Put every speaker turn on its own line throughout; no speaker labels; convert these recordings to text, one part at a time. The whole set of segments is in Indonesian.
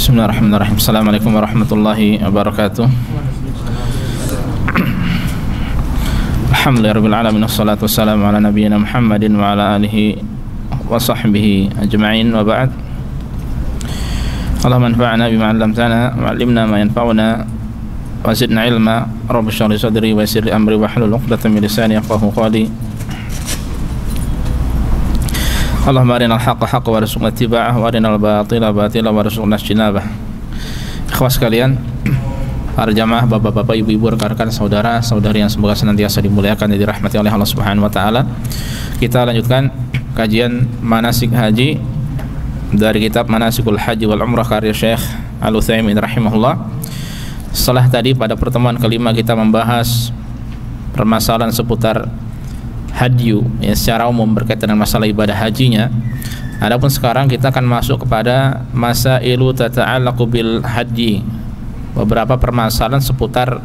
Bismillahirrahmanirrahim. Assalamualaikum warahmatullahi wabarakatuh. Alhamdulillahirabbil alamin, wassalatu wassalamu ala nabiyyina Muhammadin wa ala alihi wa sahbihi ajma'in, wa ba'd. Allahumma anfa'na bima 'allamtana wa 'allimna ma yanfa'una wa zidna ilma. Rabbi shrah li sadri wa yassir li amri wahlul 'uqdatam min lisani yafqahu qawli. Allahumma arinal haqqa haqqa warzuqna ittiba'ah wa arinal batila batila warzuqna ijtinabah. Ikhwas sekalian, para jamaah, bapak-bapak, ibu-ibu, rekan-rekan, saudara-saudari yang semoga senantiasa dimuliakan dan dirahmati oleh Allah Subhanahu wa taala. Kita lanjutkan kajian manasik haji dari kitab Manasikul Haji wal Umrah karya Syekh Al-Utsaimin rahimahullah. Setelah tadi pada pertemuan kelima kita membahas permasalahan seputar hadyu ya, secara umum berkaitan dengan masalah ibadah hajinya. Adapun sekarang kita akan masuk kepada masailu tata'allaqu bil hadyi, beberapa permasalahan seputar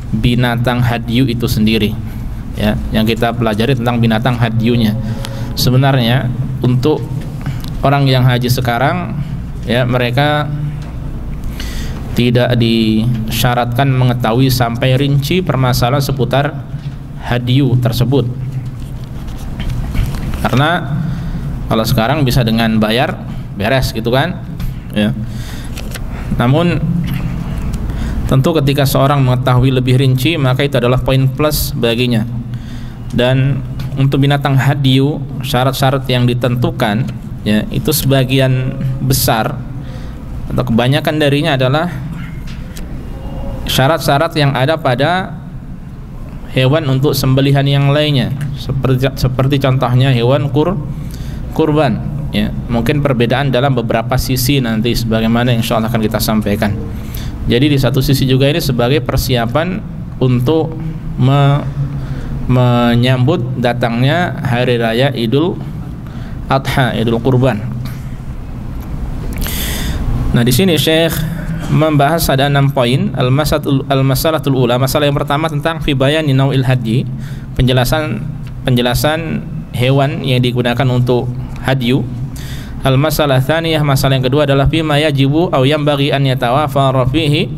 binatang hadyu itu sendiri ya, yang kita pelajari tentang binatang hadyunya. Sebenarnya untuk orang yang haji sekarang ya, mereka tidak disyaratkan mengetahui sampai rinci permasalahan seputar hadyu tersebut. Karena kalau sekarang bisa dengan bayar beres gitu kan ya. Namun tentu ketika seorang mengetahui lebih rinci, maka itu adalah poin plus baginya. Dan untuk binatang hadyu, syarat-syarat yang ditentukan ya, itu sebagian besar atau kebanyakan darinya adalah syarat-syarat yang ada pada hewan untuk sembelihan yang lainnya, seperti contohnya hewan kurban ya. Mungkin perbedaan dalam beberapa sisi nanti sebagaimana insyaallah akan kita sampaikan. Jadi di satu sisi juga ini sebagai persiapan untuk menyambut datangnya hari raya Idul Adha, Idul Kurban. Nah, di sini Syekh membahas ada 6 poin. Al-masalatul ula, masalah yang pertama tentang fi bayani nau'il hadyi, penjelasan hewan yang digunakan untuk hadyu. Al-masalah tsaniyah, masalah yang kedua adalah fi ma yajibu aw yanbaghi an yatawafara fihi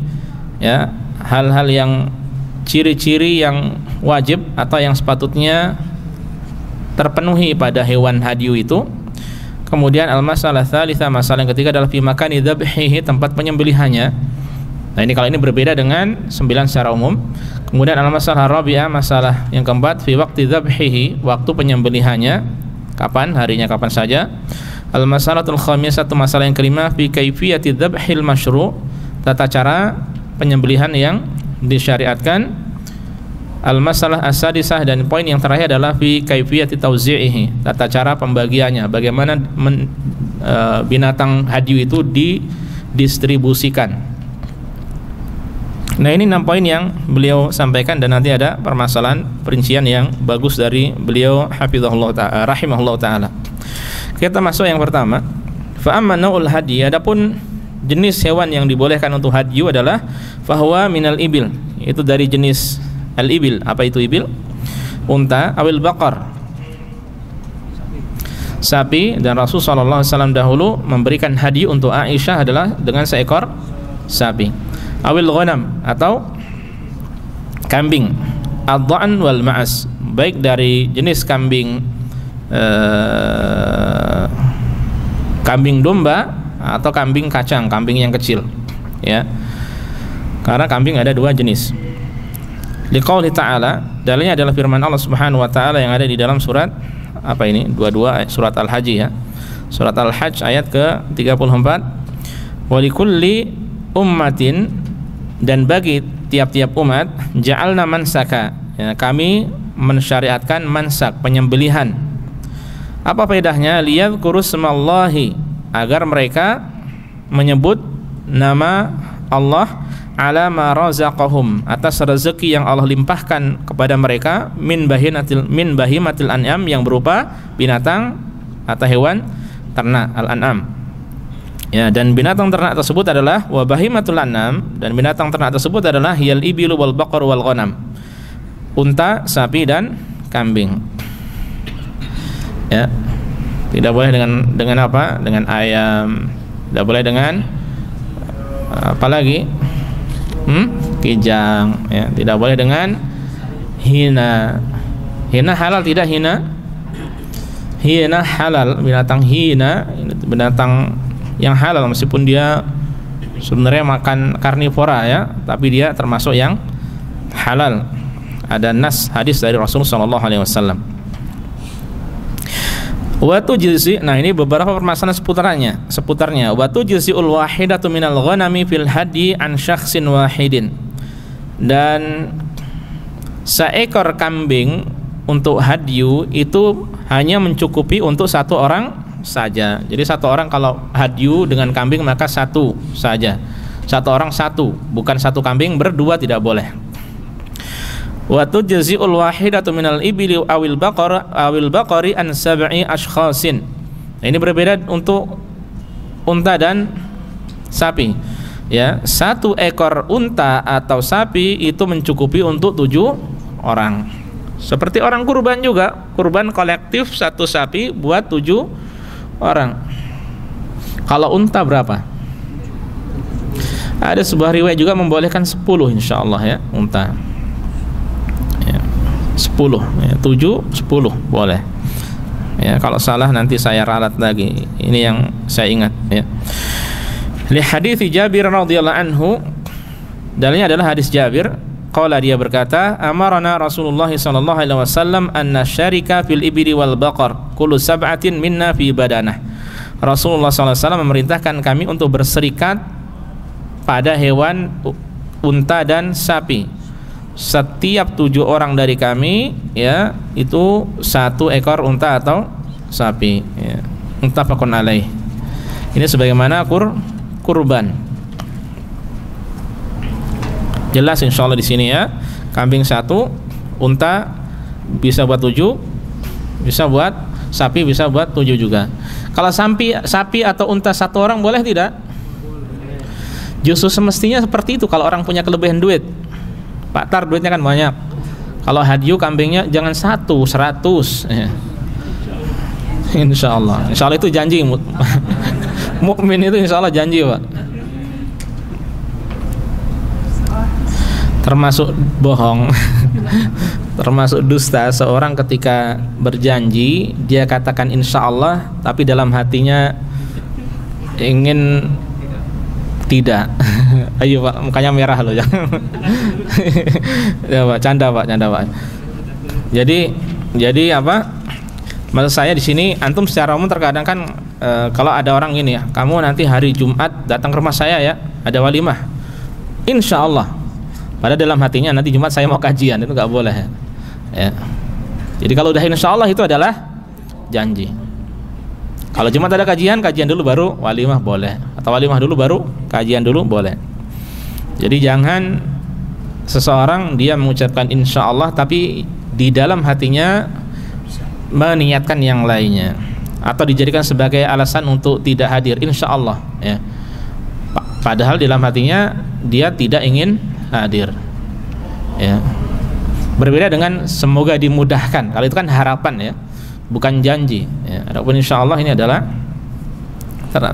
ya, hal-hal yang ciri-ciri yang wajib atau yang sepatutnya terpenuhi pada hewan hadyu itu. Kemudian al-masalah tsalitsa, masalah yang ketiga adalah fi makani dzabhihi, tempat penyembelihannya. Nah, ini kalau ini berbeda dengan 9 secara umum. Kemudian al-masalah rabi'ah, masalah yang keempat fi waqti dzabhihi, waktu penyembelihannya, kapan, harinya kapan saja. Al-masalatul khamisah, masalah yang kelima fi kaifiyati dzabhil masyru', tata cara penyembelihan yang disyariatkan. Al-masalah as-sadisah, dan poin yang terakhir adalah fi kaifiyati tauzi'ihi, tata cara pembagiannya, bagaimana binatang hadyu itu didistribusikan. Nah, ini 6 poin yang beliau sampaikan, dan nanti ada permasalahan perincian yang bagus dari beliau hafizahullah ta'ala rahimahullah ta'ala. Kita masuk yang pertama. Fa amma naul hadyi, adapun jenis hewan yang dibolehkan untuk hadyu adalah fahuwa minal ibil, itu dari jenis al-ibil. Apa itu ibil? Unta. Awil baqar, sapi. Dan Rasulullah SAW dahulu memberikan hadiah untuk Aisyah adalah dengan seekor sapi. Awil ghanam, atau kambing. Ad-dha'n wal ma'as, baik dari jenis kambing kambing domba atau kambing kacang, kambing yang kecil ya. Karena kambing ada 2 jenis. Liqauli ta'ala, dalilnya adalah firman Allah Subhanahu wa taala yang ada di dalam surat apa ini? 22 surat Al-Hajj ya. Surat Al-Hajj ayat ke-34. Wa likulli ummatin, dan bagi tiap-tiap umat, ja'alna mansaka ya, kami mensyariatkan mansak, penyembelihan. Apa faedahnya? Liyadhkuru smallahi, agar mereka menyebut nama Allah ala ma razaqahum, atas rezeki yang Allah limpahkan kepada mereka, min bahimatil an'am, yang berupa binatang atau hewan ternak, al-an'am ya. Dan binatang ternak tersebut adalah wa bahimatul an'am, dan binatang ternak tersebut adalah hiyal ibilu wal baqar wal ghanam, unta, sapi, dan kambing ya. Tidak boleh dengan apa? Dengan ayam, tidak boleh dengan Apalagi kijang, ya, tidak boleh dengan hina. Hina halal tidak hina? Hina halal, binatang hina, binatang yang halal meskipun dia sebenarnya makan karnivora ya, tapi dia termasuk yang halal. Ada nas hadis dari Rasulullah SAW. Watu jilsi, nah ini beberapa permasalahan seputarnya. Watu jilsiul wahidatu minal ghanami fil hadi an syakhsin wahidin. Dan seekor kambing untuk hadyu itu hanya mencukupi untuk satu orang saja. Jadi satu orang kalau hadyu dengan kambing maka satu saja. Satu orang satu, bukan satu kambing berdua, tidak boleh. Wa tujzi'ul wahidatu minal ibli awil baqari an sab'i ashkhasin. Ini berbeda untuk unta dan sapi. Ya, satu ekor unta atau sapi itu mencukupi untuk 7 orang. Seperti orang kurban juga, kurban kolektif satu sapi buat 7 orang. Kalau unta berapa? Ada sebuah riwayat juga membolehkan 10 insyaallah ya, unta. 10 ya, 7, 10 boleh ya. Kalau salah nanti saya ralat lagi. Ini yang saya ingat ya. Li hadits Jabir radhiyallahu anhu, dalilnya adalah hadis Jabir. Qala, dia berkata, amarana Rasulullah sallallahu alaihi wasallam an nasyarika fil ibli wal baqar kullu sab'atin minna fi badanah. Rasulullah sallallahu alaihi wasallam memerintahkan kami untuk berserikat pada hewan unta dan sapi. Setiap 7 orang dari kami ya itu 1 ekor unta atau sapi ya. Muttafaqun alaih. Ini sebagaimana kurban. Jelas insyaallah di sini ya. Kambing 1, unta bisa buat 7, bisa buat sapi, bisa buat 7 juga. Kalau sapi atau unta 1 orang boleh tidak? Justru semestinya seperti itu kalau orang punya kelebihan duit. Pak Tar duitnya kan banyak. Kalau hadyu kambingnya jangan 100 ya. Insyaallah. Insyaallah itu janji. Mukmin itu insyaallah janji, Pak. Termasuk bohong. Termasuk dusta seorang ketika berjanji dia katakan insyaallah tapi dalam hatinya ingin tidak. Ayo Pak, mukanya merah loh ya. Ya Pak, canda Pak. Jadi apa? Maksud saya di sini antum secara umum terkadang kan kalau ada orang gini ya, kamu nanti hari Jumat datang ke rumah saya ya, ada walimah. Insyaallah. Padahal dalam hatinya nanti Jumat saya mau kajian, itu nggak boleh ya. Jadi kalau udah insyaallah itu adalah janji. Kalau Jumat ada kajian dulu baru walimah boleh, atau walimah dulu baru kajian dulu boleh. Jadi jangan seseorang dia mengucapkan insyaallah tapi di dalam hatinya meniatkan yang lainnya atau dijadikan sebagai alasan untuk tidak hadir insyaallah ya. Padahal di dalam hatinya dia tidak ingin hadir ya. Berbeda dengan semoga dimudahkan. Kalau itu kan harapan ya, bukan janji ya. Adapun insyaallah ini adalah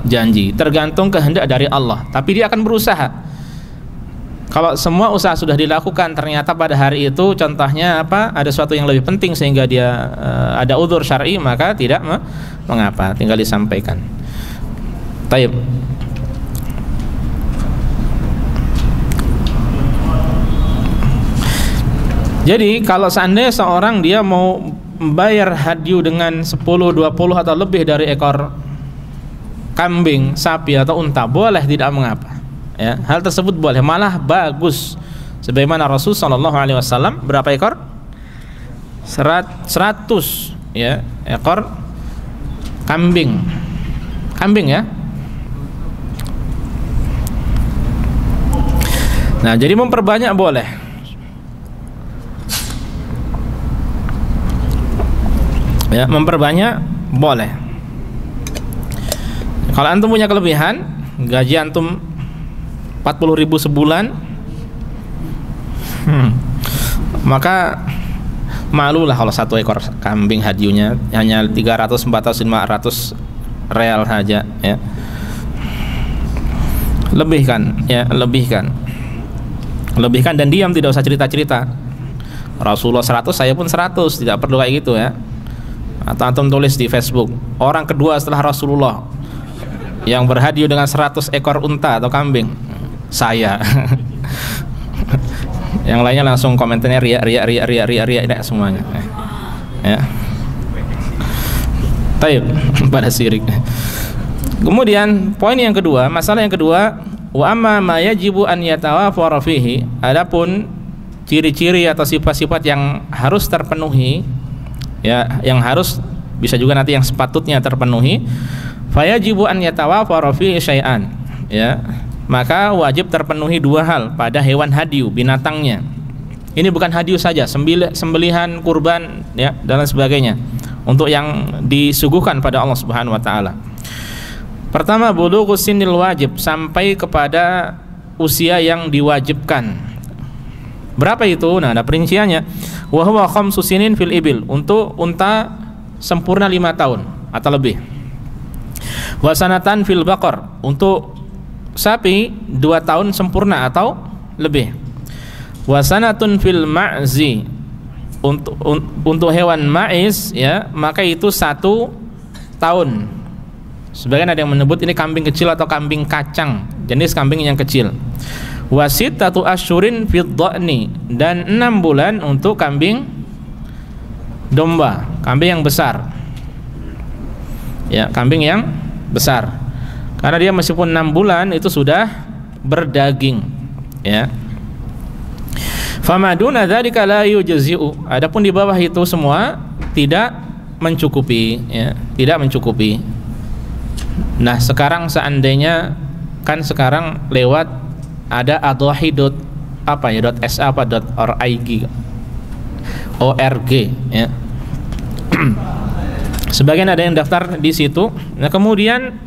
janji, tergantung kehendak dari Allah, tapi dia akan berusaha. Kalau semua usaha sudah dilakukan ternyata pada hari itu contohnya apa, ada sesuatu yang lebih penting sehingga dia ada udzur syar'i, maka tidak mengapa, tinggal disampaikan. Taib. Jadi kalau seandainya seorang dia mau membayar hadyu dengan 10, 20 atau lebih dari ekor kambing, sapi atau unta, boleh, tidak mengapa ya. Hal tersebut boleh, malah bagus. Sebagaimana Rasul sallallahu alaihi wasallam berapa ekor? 100 ya ekor kambing ya. Nah, jadi memperbanyak boleh. Ya, memperbanyak boleh. Kalau antum punya kelebihan, gaji antum 40.000 sebulan, maka malulah kalau 1 ekor kambing hadyunya hanya 300, 400, 500 real saja ya. Lebihkan, ya, lebihkan dan diam, tidak usah cerita-cerita. Rasulullah 100, saya pun 100, tidak perlu kayak gitu ya. Atau antum tulis di Facebook, orang kedua setelah Rasulullah yang berhadiah dengan 100 ekor unta atau kambing, saya. Yang lainnya langsung komentarnya ria semuanya. Ya. Taib pada syirik. Kemudian poin yang kedua, masalah yang kedua, wa amma ma yajibu an yatawafara fihi, adapun ciri-ciri atau sifat-sifat yang harus terpenuhi, ya, yang harus, bisa juga nanti yang sepatutnya terpenuhi, fayajibu an yatawafara fihi syai'an, ya, maka wajib terpenuhi dua hal pada hewan hadiu, binatangnya. Ini bukan hadiu saja, sembelihan, kurban, ya, dan lain sebagainya, untuk yang disuguhkan pada Allah Subhanahu wa taala. Pertama, bulughu sinil wajib, sampai kepada usia yang diwajibkan. Berapa itu? Nah, ada perinciannya. Wa huwa khamsu sinin fil ibil, untuk unta sempurna 5 tahun atau lebih. Wa sanatan fil baqar, untuk sapi 2 tahun sempurna atau lebih. Wa sanatun fil ma'zi, untuk hewan ma'iz, ya, maka itu 1 tahun. Sebagian ada yang menyebut ini kambing kecil atau kambing kacang, jenis kambing yang kecil. Wasitatu asyurin fid dha'ni, dan 6 bulan untuk kambing domba, kambing yang besar. Ya, kambing yang besar. Karena dia meskipun 6 bulan itu sudah berdaging, ya. Famaduna dzalika la yujzi'u, adapun di bawah itu semua tidak mencukupi, ya, tidak mencukupi. Nah, sekarang seandainya kan sekarang lewat ada adhahi .sa apa .org, ya. Sebagian ada yang daftar di situ. Nah, kemudian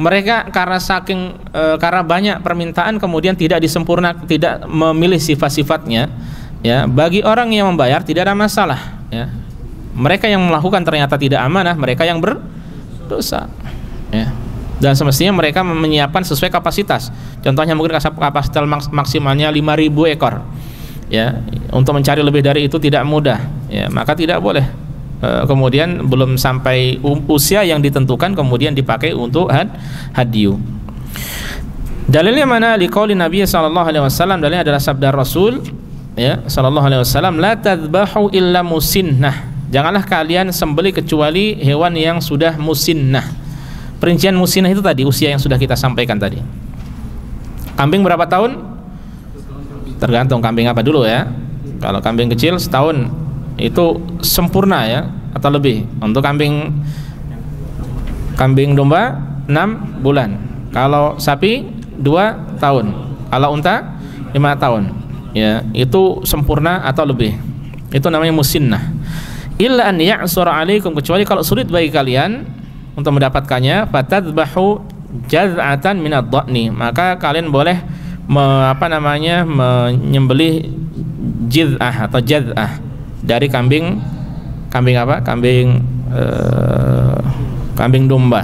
mereka karena banyak permintaan, kemudian tidak memilih sifat-sifatnya, ya. Bagi orang yang membayar tidak ada masalah, ya. Mereka yang melakukan ternyata tidak amanah, mereka yang berdosa, ya. Dan semestinya mereka menyiapkan sesuai kapasitas. Contohnya mungkin kapasitas maksimalnya 5.000 ekor, ya. Untuk mencari lebih dari itu tidak mudah, ya. Maka tidak boleh kemudian belum sampai usia yang ditentukan kemudian dipakai untuk hadiu. Dalilnya mana? Liqauli Nabi sallallahu alaihi wasallam, dalilnya adalah sabda Rasul, ya, sallallahu alaihi wasallam, la tadbahu illa musinnah, janganlah kalian sembelih kecuali hewan yang sudah musinnah. Perincian musinnah itu tadi usia yang sudah kita sampaikan tadi. Kambing berapa tahun? Tergantung kambing apa dulu, ya. Kalau kambing kecil setahun itu sempurna, ya, atau lebih. Untuk kambing domba 6 bulan. Kalau sapi 2 tahun. Kalau unta 5 tahun. Ya, itu sempurna atau lebih. Itu namanya musinnah. Illa an ya'sura 'alaikum, kecuali kalau sulit bagi kalian untuk mendapatkannya, fatadbahu jaz'atan minad dha'ni, maka kalian boleh menyembelih jiz'ah atau jaz'ah dari kambing apa? Kambing domba.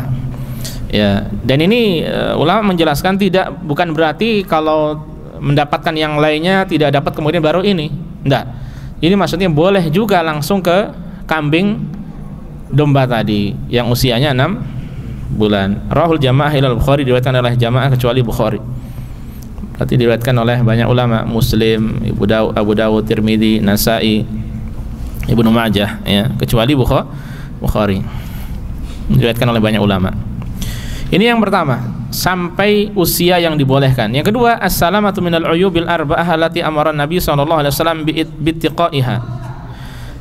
Ya, dan ini ulama menjelaskan bukan berarti kalau mendapatkan yang lainnya tidak dapat kemudian baru ini. Enggak. Ini maksudnya boleh juga langsung ke kambing domba tadi yang usianya 6 bulan. Rahul jamaah ilal Bukhari, diriwayatkan oleh jamaah kecuali Bukhari. Berarti diriwayatkan oleh banyak ulama, Muslim, Abu Dawud, Tirmidzi, Nasa'i, Ibnu Majah, ya, kecuali Bukhari. Diriwayatkan oleh banyak ulama. Ini yang pertama, sampai usia yang dibolehkan. Yang kedua, as-salamatu minal uyubil arba'ah allati amara Nabi sallallahu alaihi wasallam bittiqaiha,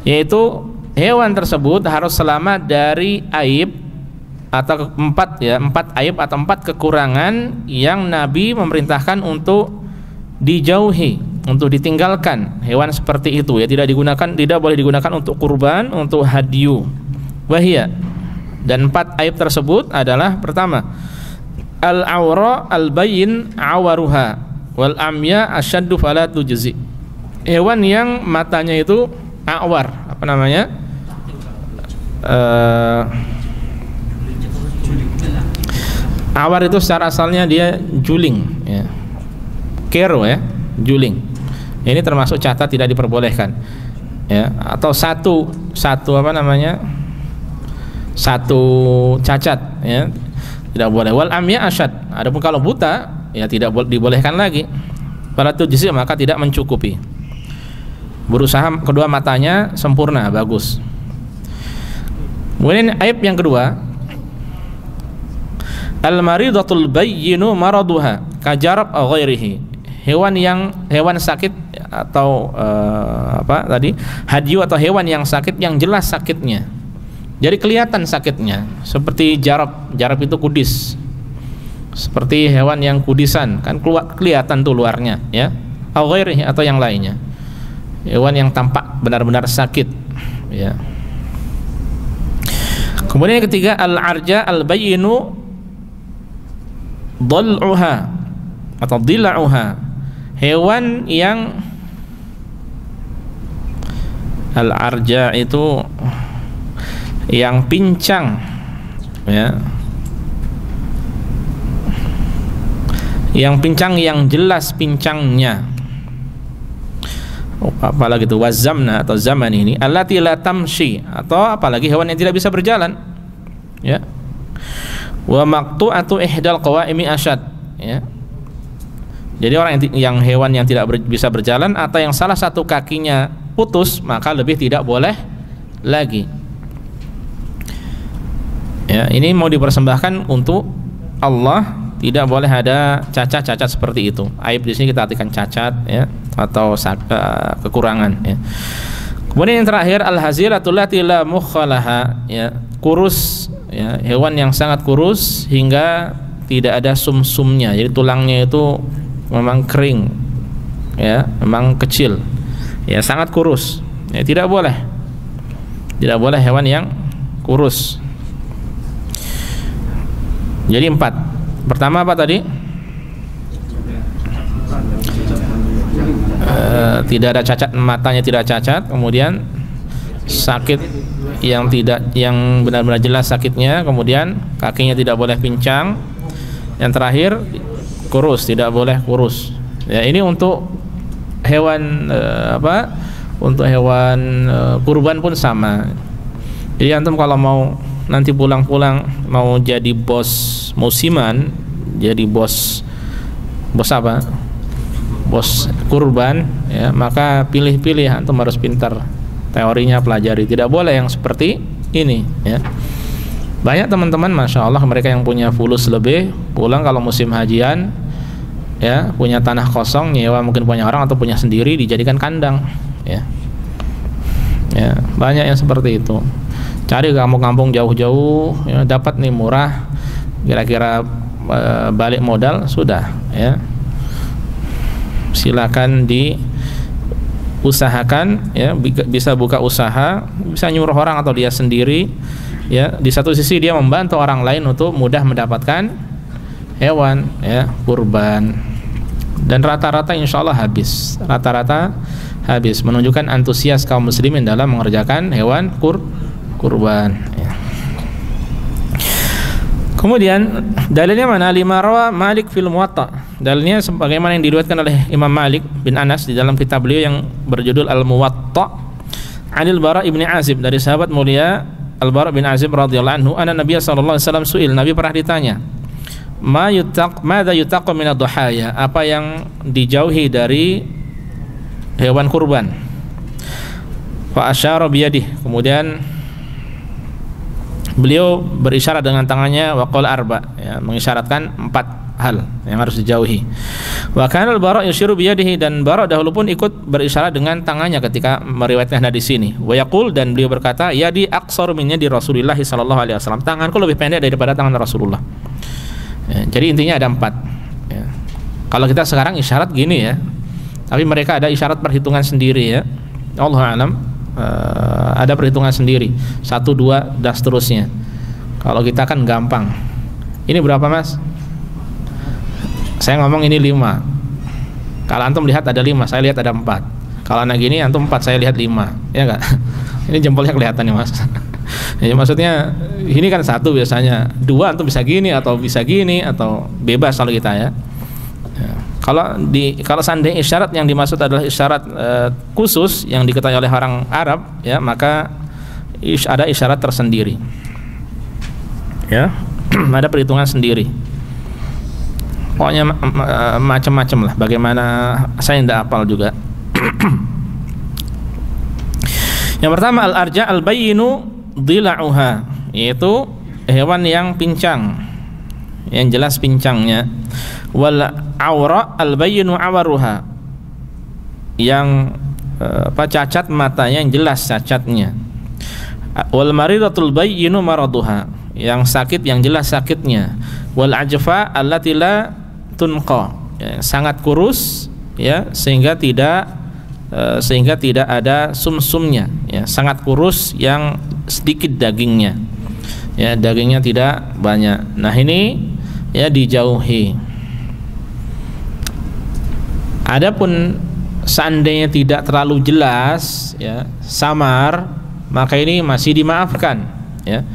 yaitu hewan tersebut harus selamat dari aib atau 4 aib atau 4 kekurangan yang Nabi memerintahkan untuk dijauhi, untuk ditinggalkan hewan seperti itu, ya, tidak boleh digunakan untuk kurban, untuk hadiu. Wahia, dan 4 aib tersebut adalah: pertama, al-awra al-bayyin awaruha wal amya asyaddu fala tujzi, hewan yang matanya itu awar, apa namanya? Awar itu secara asalnya dia juling, ya. Kero ya, juling. Ini termasuk cacat, tidak diperbolehkan. Ya, atau satu apa namanya? Satu cacat ya. Tidak boleh. Wal amya asyad. Adapun kalau buta ya tidak dibolehkan lagi. Pada tujzi maka tidak mencukupi. Berusaha kedua matanya sempurna, bagus. Kemudian aib yang kedua, al-maridatul bayyinu maraduha kajarab ghairihi. Hewan sakit atau hadyu atau hewan yang sakit yang jelas sakitnya. Jadi kelihatan sakitnya, seperti jarab. Jarab itu kudis. Seperti hewan yang kudisan, kan kelihatan tuh luarnya, ya. Ghairihi atau yang lainnya. Hewan yang tampak benar-benar sakit, ya. Kemudian yang ketiga, al-arja al-bayyinu dhal'uha atau dhila'uha. Hewan yang al-arja itu yang pincang, ya. Yang pincang, yang jelas pincangnya. Apalagi itu wazamna atau zaman ini allati la tamshi, atau apalagi hewan yang tidak bisa berjalan, ya. Wa maqtu'atu ihdal qawaimi asyad, ya. Jadi orang yang hewan yang tidak bisa berjalan atau yang salah satu kakinya putus, maka lebih tidak boleh lagi. Ya, ini mau dipersembahkan untuk Allah. Tidak boleh ada cacat-cacat seperti itu. Aib di sini kita artikan cacat, ya, atau kekurangan, ya. Kemudian yang terakhir, al-hazilatul lati la mukhalaha, ya, kurus, ya, hewan yang sangat kurus hingga tidak ada sumsumnya. Jadi tulangnya itu memang kering, ya, memang kecil, ya, sangat kurus. Ya, tidak boleh. Tidak boleh hewan yang kurus. Jadi 4. Pertama apa tadi? Tidak ada cacat, matanya tidak cacat. Kemudian sakit yang benar-benar jelas sakitnya. Kemudian kakinya tidak boleh pincang. Yang terakhir kurus, tidak boleh kurus. Ya, ini untuk hewan untuk hewan kurban pun sama. Jadi antum kalau mau nanti pulang-pulang mau jadi bos musiman, jadi bos apa? Bos kurban, ya, maka pilih-pilih, antum harus pintar teorinya, pelajari. Tidak boleh yang seperti ini, ya. Banyak teman-teman, masya Allah, mereka yang punya fulus lebih, pulang kalau musim hajian, ya, punya tanah kosong, nyewa mungkin punya orang atau punya sendiri, dijadikan kandang, ya. Ya, banyak yang seperti itu. Cari kampung-kampung jauh-jauh, ya, dapat nih murah, kira-kira balik modal sudah, ya. Silakan diusahakan, ya, bisa buka usaha, bisa nyuruh orang atau dia sendiri, ya. Di satu sisi dia membantu orang lain untuk mudah mendapatkan hewan, ya, kurban. Dan rata-rata insya Allah habis, menunjukkan antusias kaum muslimin dalam mengerjakan hewan kurban, ya. Kemudian dalilnya mana? Lima rawa Malik fil Muwatta. Dalilnya sebagaimana yang diriwayatkan oleh Imam Malik bin Anas di dalam kitab beliau yang berjudul Al-Muwatta, Anil Bara ibni Azib, dari sahabat mulia Al-Bara bin Azib radhiyallahu anhu, anna Nabi sallallahu alaihi wasallam su'il, Nabi pernah ditanya, madza yutaqu min ad-duhaya, apa yang dijauhi dari hewan kurban. Fa asyara biyadihi, kemudian beliau berisyarat dengan tangannya, wa qala arba, ya, mengisyaratkan 4 hal yang harus dijauhi. Wa kana al-Bara yushiru biyadihi, dan Bara dahulu pun ikut berisyarat dengan tangannya ketika meriwayatkan hadis ini. Wa yaqul, dan beliau berkata, yadi aqsar min yadi Rasulillah sallallahu alaihi wasallam, tanganku lebih pendek daripada tangan Rasulullah. Ya, jadi intinya ada 4, ya. Kalau kita sekarang isyarat gini, ya, tapi mereka ada isyarat perhitungan sendiri, ya. Allahu a'lam. Ada perhitungan sendiri, 1, 2 dan seterusnya. Kalau kita kan gampang. Ini berapa, Mas? Saya ngomong ini 5. Kalau antum lihat ada 5, saya lihat ada 4. Kalau anak gini antum 4, saya lihat 5, ya enggak? Ini jempolnya kelihatan nih, Mas. Ya, maksudnya ini kan 1 biasanya, 2 antum bisa gini atau bisa gini, atau bebas kalau kita, ya. Kalau seandainya isyarat yang dimaksud adalah isyarat khusus yang diketahui oleh orang Arab, ya, maka ada isyarat tersendiri, ya. Ada perhitungan sendiri. Pokoknya macam-macam lah. Bagaimana, saya tidak hafal juga. Yang pertama, al-arja al-bayyinu dhila'uha, yaitu hewan yang pincang, yang jelas pincangnya. Wal awra al-bayyinu awaruha, yang cacat matanya, yang jelas cacatnya. Wal maridatul bayyinu maraduha, yang sakit, yang jelas sakitnya. Wal ajfa allati la tunqa, ya, sangat kurus, ya, sehingga tidak ada sumsumnya, ya, sangat kurus yang sedikit dagingnya, ya, dagingnya tidak banyak. Nah, ini ya dijauhi. Adapun seandainya tidak terlalu jelas, ya, samar, maka ini masih dimaafkan, ya.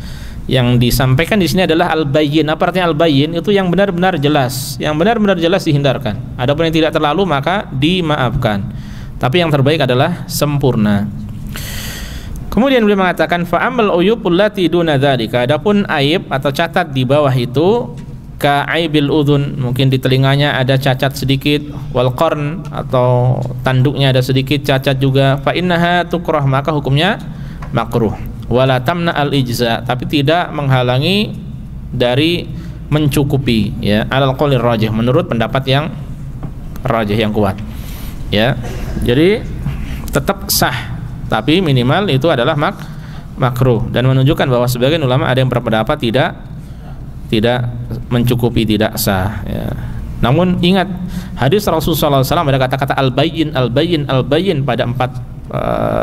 Yang disampaikan di sini adalah al-bayyin. Apa artinya al-bayyin? Itu yang benar-benar jelas. Yang benar-benar jelas dihindarkan. Adapun yang tidak terlalu maka dimaafkan. Tapi yang terbaik adalah sempurna. Kemudian beliau mengatakan fa'amal uyubul lati duna dzalika. Adapun aib atau cacat di bawah itu, ka aibil udhun, mungkin di telinganya ada cacat sedikit, wal qarn, atau tanduknya ada sedikit cacat juga, fa innaha tukrah, maka hukumnya makruh. Wala tamna al-ijza, tapi tidak menghalangi dari mencukupi, ya, alal qaulir rajih, menurut pendapat yang rajih, yang kuat, ya. Jadi tetap sah, tapi minimal itu adalah makruh, dan menunjukkan bahwa sebagian ulama ada yang berpendapat tidak mencukupi, tidak sah, ya. Namun ingat, hadis Rasulullah SAW ada kata-kata al-bayyin, al-bayyin, al-bayyin pada 4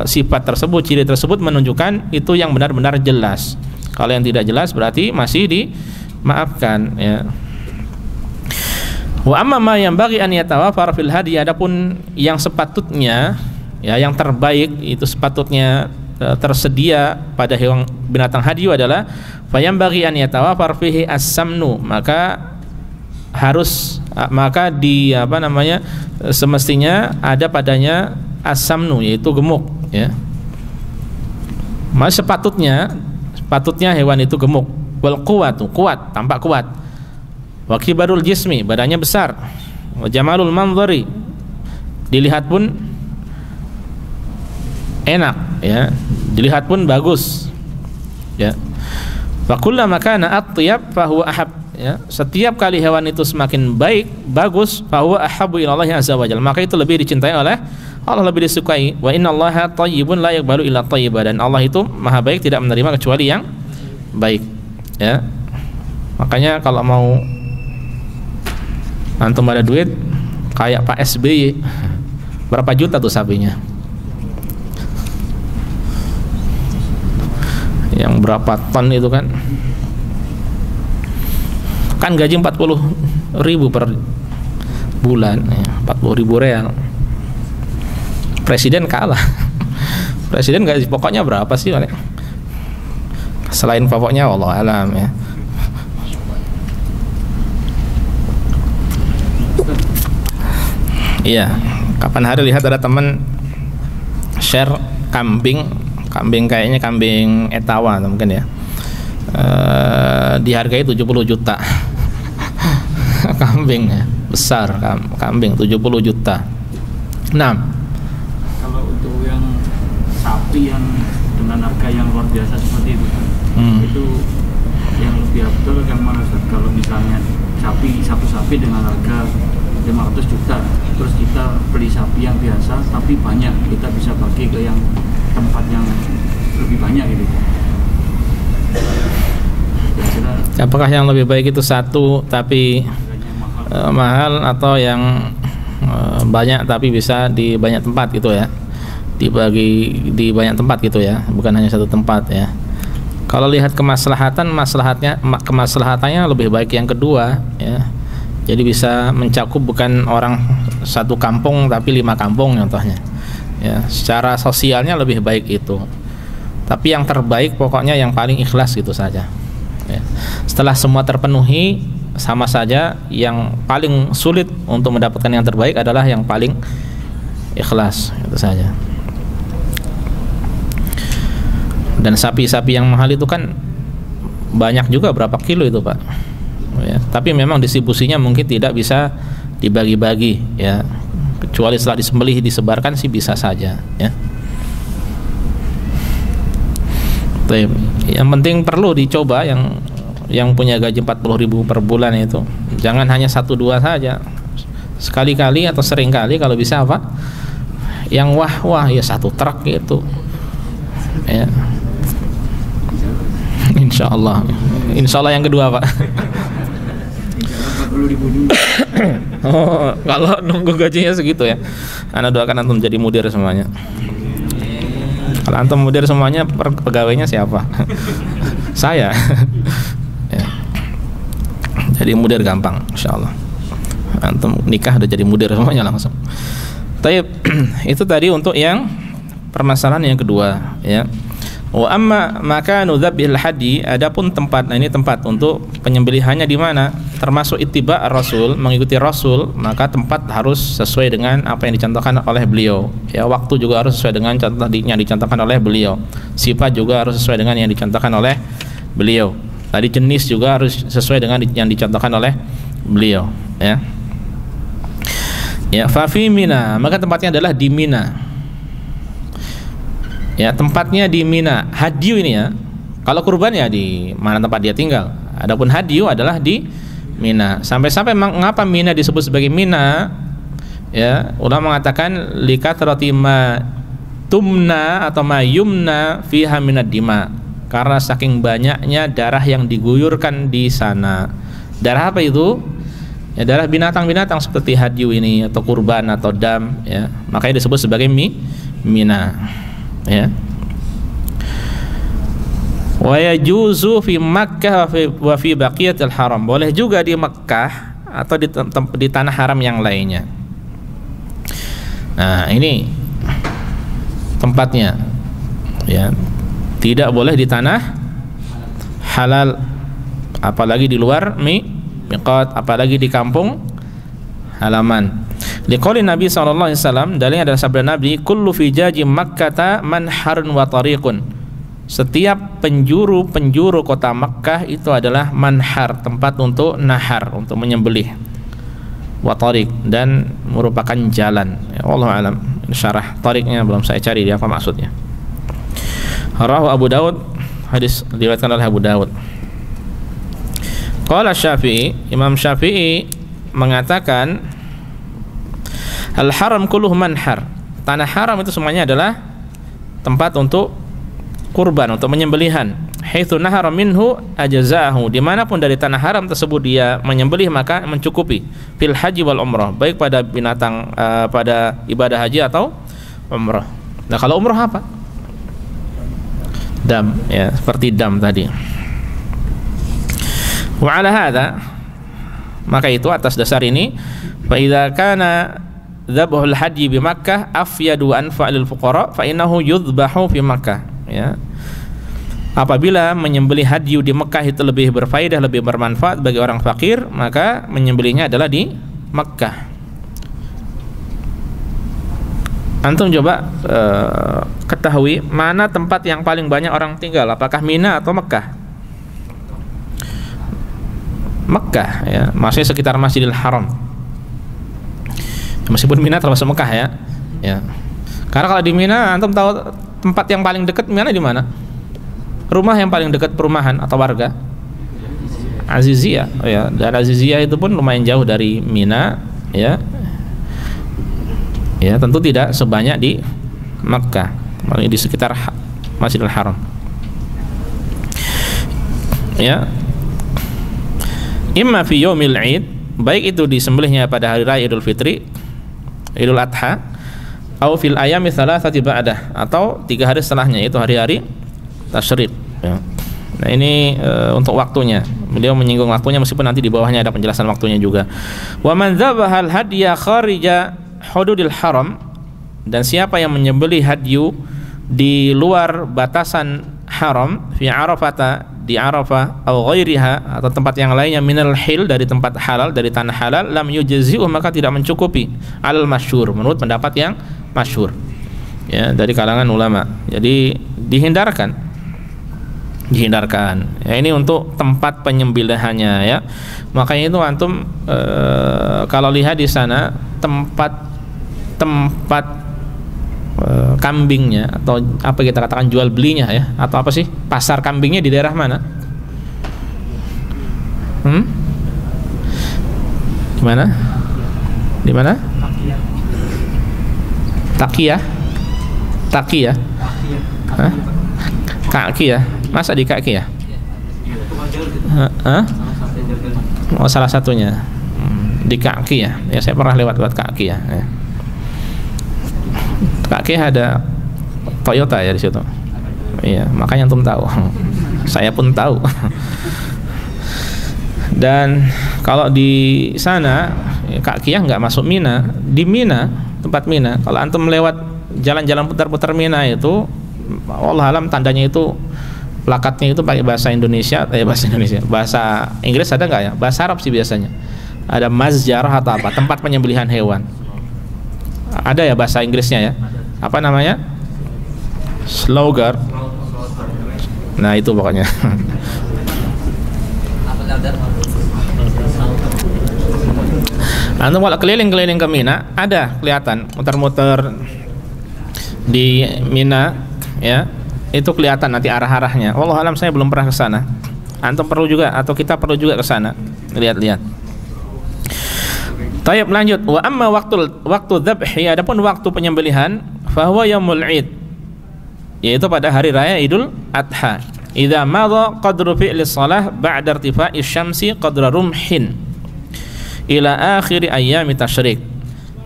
sifat tersebut, ciri tersebut menunjukkan itu yang benar-benar jelas. Kalau yang tidak jelas berarti masih dimaafkan, ya. Wa amma ma yang bagi an yatawafar fil hadi, adapun yang sepatutnya, ya, yang terbaik itu sepatutnya tersedia pada hewan binatang hadiyu adalah fa yang bagi an yatawafar fihi as-samnu, maka semestinya ada padanya as-samnu, yaitu gemuk, ya. Mas sepatutnya hewan itu gemuk. Wal quwwatu, kuat, tampak kuat. Wa kibarul jismi, badannya besar. Wa jamalul manzari, dilihat pun enak, ya, dilihat pun bagus, ya. Wa kullama kana atyab fa huwa ahab, ya. Setiap kali hewan itu semakin baik, bagus, fa huwa ahabbu ila Allah azza wajalla, maka itu lebih dicintai oleh Allah, lebih disukai. Wa innallaha thayyibun la yaqbalu illa thayyiba, dan Allah itu maha baik, tidak menerima kecuali yang baik, ya. Makanya kalau mau antum ada duit kayak Pak SBY, berapa juta tuh sapinya, yang berapa ton itu kan gaji 40.000 per bulan, ya, 40.000 real. Presiden kalah. Presiden gaji pokoknya berapa sih, selain pokoknya wallahu alam, ya. Iya, kapan hari lihat ada teman share kambing kayaknya kambing etawa mungkin, ya, dihargai 70 juta. Kambing, ya, besar, kambing 70 juta. Nah,
sapi yang dengan harga yang luar biasa seperti itu, itu yang lebih afdal yang mana? Kalau misalnya satu sapi dengan harga 500 juta, terus kita beli sapi yang biasa tapi banyak, kita bisa bagi ke yang tempat yang lebih banyak gitu.
Apakah yang lebih baik itu satu tapi mahal, atau yang banyak tapi bisa di banyak tempat gitu, ya, dibagi di banyak tempat gitu, ya, bukan hanya satu tempat, ya. Kalau lihat kemaslahatannya lebih baik yang kedua, ya. Jadi bisa mencakup bukan orang satu kampung tapi 5 kampung contohnya, ya. Secara sosialnya lebih baik itu. Tapi yang terbaik pokoknya yang paling ikhlas gitu saja, ya. Setelah semua terpenuhi, sama saja, yang paling sulit untuk mendapatkan yang terbaik adalah yang paling ikhlas, itu saja. Dan sapi-sapi yang mahal itu kan banyak juga, berapa kilo itu Pak ya. Tapi memang distribusinya mungkin tidak bisa dibagi-bagi ya, kecuali setelah disembelih disebarkan sih bisa saja ya. Yang penting perlu dicoba yang punya gaji 40.000 per bulan itu. Jangan hanya 1-2 saja. Sekali-kali atau seringkali kalau bisa apa? Yang wah ya 1 truk gitu. Ya. Insyaallah. Insyaallah yang kedua, Pak. Oh, kalau nunggu gajinya segitu ya. Ana doakan antum jadi mudir semuanya. Kalau antum mudir semuanya, pegawainya siapa? Saya. Ya. Jadi mudir gampang, insyaallah. Antum nikah udah jadi mudir semuanya langsung. Tapi itu tadi untuk yang permasalahan yang kedua, ya. Wa amma makanu dzabil hadi, adapun tempat, nah ini tempat untuk penyembelihannya di mana? Termasuk ittiba' Rasul, mengikuti Rasul, maka tempat harus sesuai dengan apa yang dicontohkan oleh beliau. Ya, waktu juga harus sesuai dengan contoh yang dicontohkan oleh beliau. Sifat juga harus sesuai dengan yang dicontohkan oleh beliau. Tadi jenis juga harus sesuai dengan yang dicontohkan oleh beliau, ya. Ya, fa fi Mina, maka tempatnya adalah di Mina. Ya, tempatnya di Mina. Hadiyu ini ya. Kalau kurban ya di mana tempat dia tinggal. Adapun hadiyu adalah di Mina. Sampai-sampai mengapa Mina disebut sebagai Mina? Ya, ulama mengatakan likatrati ma tumna atau ma yumna fiha minad dima. Karena saking banyaknya darah yang diguyurkan di sana. Darah apa itu? Ya, darah binatang-binatang seperti hadiyu ini atau kurban atau dam, ya. Makanya disebut sebagai Mina. Ya. Wa yajuzu fi Makkah wa fi baqiyatil haram. Boleh juga di Makkah atau di tanah haram yang lainnya. Nah, ini tempatnya. Ya. Tidak boleh di tanah halal, apalagi di luar miqat, apalagi di kampung halaman. Liqauli Nabi SAW, dalilnya adalah sabda Nabi, kullu fijaji Makkata manharun wa tariqun. Setiap penjuru kota Makkah itu adalah manhar, tempat untuk nahar, untuk menyembelih, wa tariq, dan merupakan jalan. Ya, wallahu alam. Syarah tariqnya belum saya cari dia apa maksudnya. Rawahu Abu Daud, hadis diriwayatkan oleh Abu Daud. Qala Syafi'i, Imam Syafi'i mengatakan al-haram kulluhu manhar. Tanah haram itu semuanya adalah tempat untuk kurban, untuk menyembelihan. Haitsu nahara minhu ajza'ahu. Dimanapun dari tanah haram tersebut dia menyembelih maka mencukupi. Fil haji wal umrah, baik pada binatang pada ibadah haji atau umrah. Nah, kalau umrah apa? Dam, ya, seperti dam tadi. Wa ala hadza, maka itu atas dasar ini, fa idza kana dzabhul haji bi Makkah afyadu anfa'il fuqara fa innahu yudhbahu fi Makkah, ya. Apabila menyembelih hadyu di Mekah itu lebih berfaedah, lebih bermanfaat bagi orang fakir, maka menyembelihnya adalah di Makkah. Antum coba ketahui mana tempat yang paling banyak orang tinggal, apakah Mina atau Mekah? Mekah, ya, maksudnya sekitar Masjidil Haram. Meskipun Mina termasuk Mekah, ya. Ya. Karena kalau di Mina antum tahu tempat yang paling dekat Mina di mana? Rumah yang paling dekat perumahan atau warga? Aziziyah, oh ya, dan Aziziyah itu pun lumayan jauh dari Mina, ya. Ya, tentu tidak sebanyak di Makkah, di sekitar Masjidil Haram. Ya. Imma fi yaumil 'id, baik itu disembelihnya pada hari raya Idul Fitri, Idul Adha, atau fil ayami tsalatsati ba'dah, atau 3 hari setelahnya, yaitu hari-hari tasyrik, ya. Nah, ini untuk waktunya. Beliau menyinggung waktunya meskipun nanti di bawahnya ada penjelasan waktunya juga. Wa man dzabahal hadya kharija hududil haram, dan siapa yang menyembelih hadyu di luar batasan haram, fi Arafah, di Arafah atau ghairiha atau tempat yang lainnya minal hil dari tempat halal, dari tanah halal, lam yujzi'u, maka tidak mencukupi alal masyhur, menurut pendapat yang masyhur ya dari kalangan ulama. Jadi dihindarkan ya, ini untuk tempat penyembelihannya ya. Makanya itu antum kalau lihat di sana tempat kambingnya atau apa kita katakan jual belinya ya, atau apa sih, pasar kambingnya di daerah mana? Di mana? Takiyah. Hah? Kaki ya? Masa di kaki ya? Oh, salah satunya di kaki ya. Ya, saya pernah lewat kaki ya. Kaki ada Toyota ya di situ. Iya, makanya antum tahu. Saya pun tahu. Dan kalau di sana Kak Kiah nggak masuk Mina. Di Mina, tempat Mina, kalau antum lewat jalan-jalan putar-putar Mina itu, Allah alam tandanya itu, plakatnya itu pakai bahasa Indonesia, bahasa Inggris ada nggak ya? Bahasa Arab sih biasanya. Ada mazjarah atau apa, tempat penyembelihan hewan. Ada ya bahasa Inggrisnya ya? Apa namanya? Slaughter. Nah itu pokoknya. Antum kalau keliling-keliling ke Mina, ada kelihatan muter-muter di Mina ya, itu kelihatan nanti arah-arahnya. Wallahu alam, saya belum pernah ke sana. Antum perlu juga, atau kita perlu juga ke sana lihat-lihat. Tayyib, lanjut. Wa amma waktu dzabhi, adapun waktu penyembelihan, fahuwa yaumul id, yaitu pada hari raya Idul Adha. Idza madha qadru fi'li shalah ba'da irtifa'i syamsi qadra rumhin ila akhir ayyami tasyrik,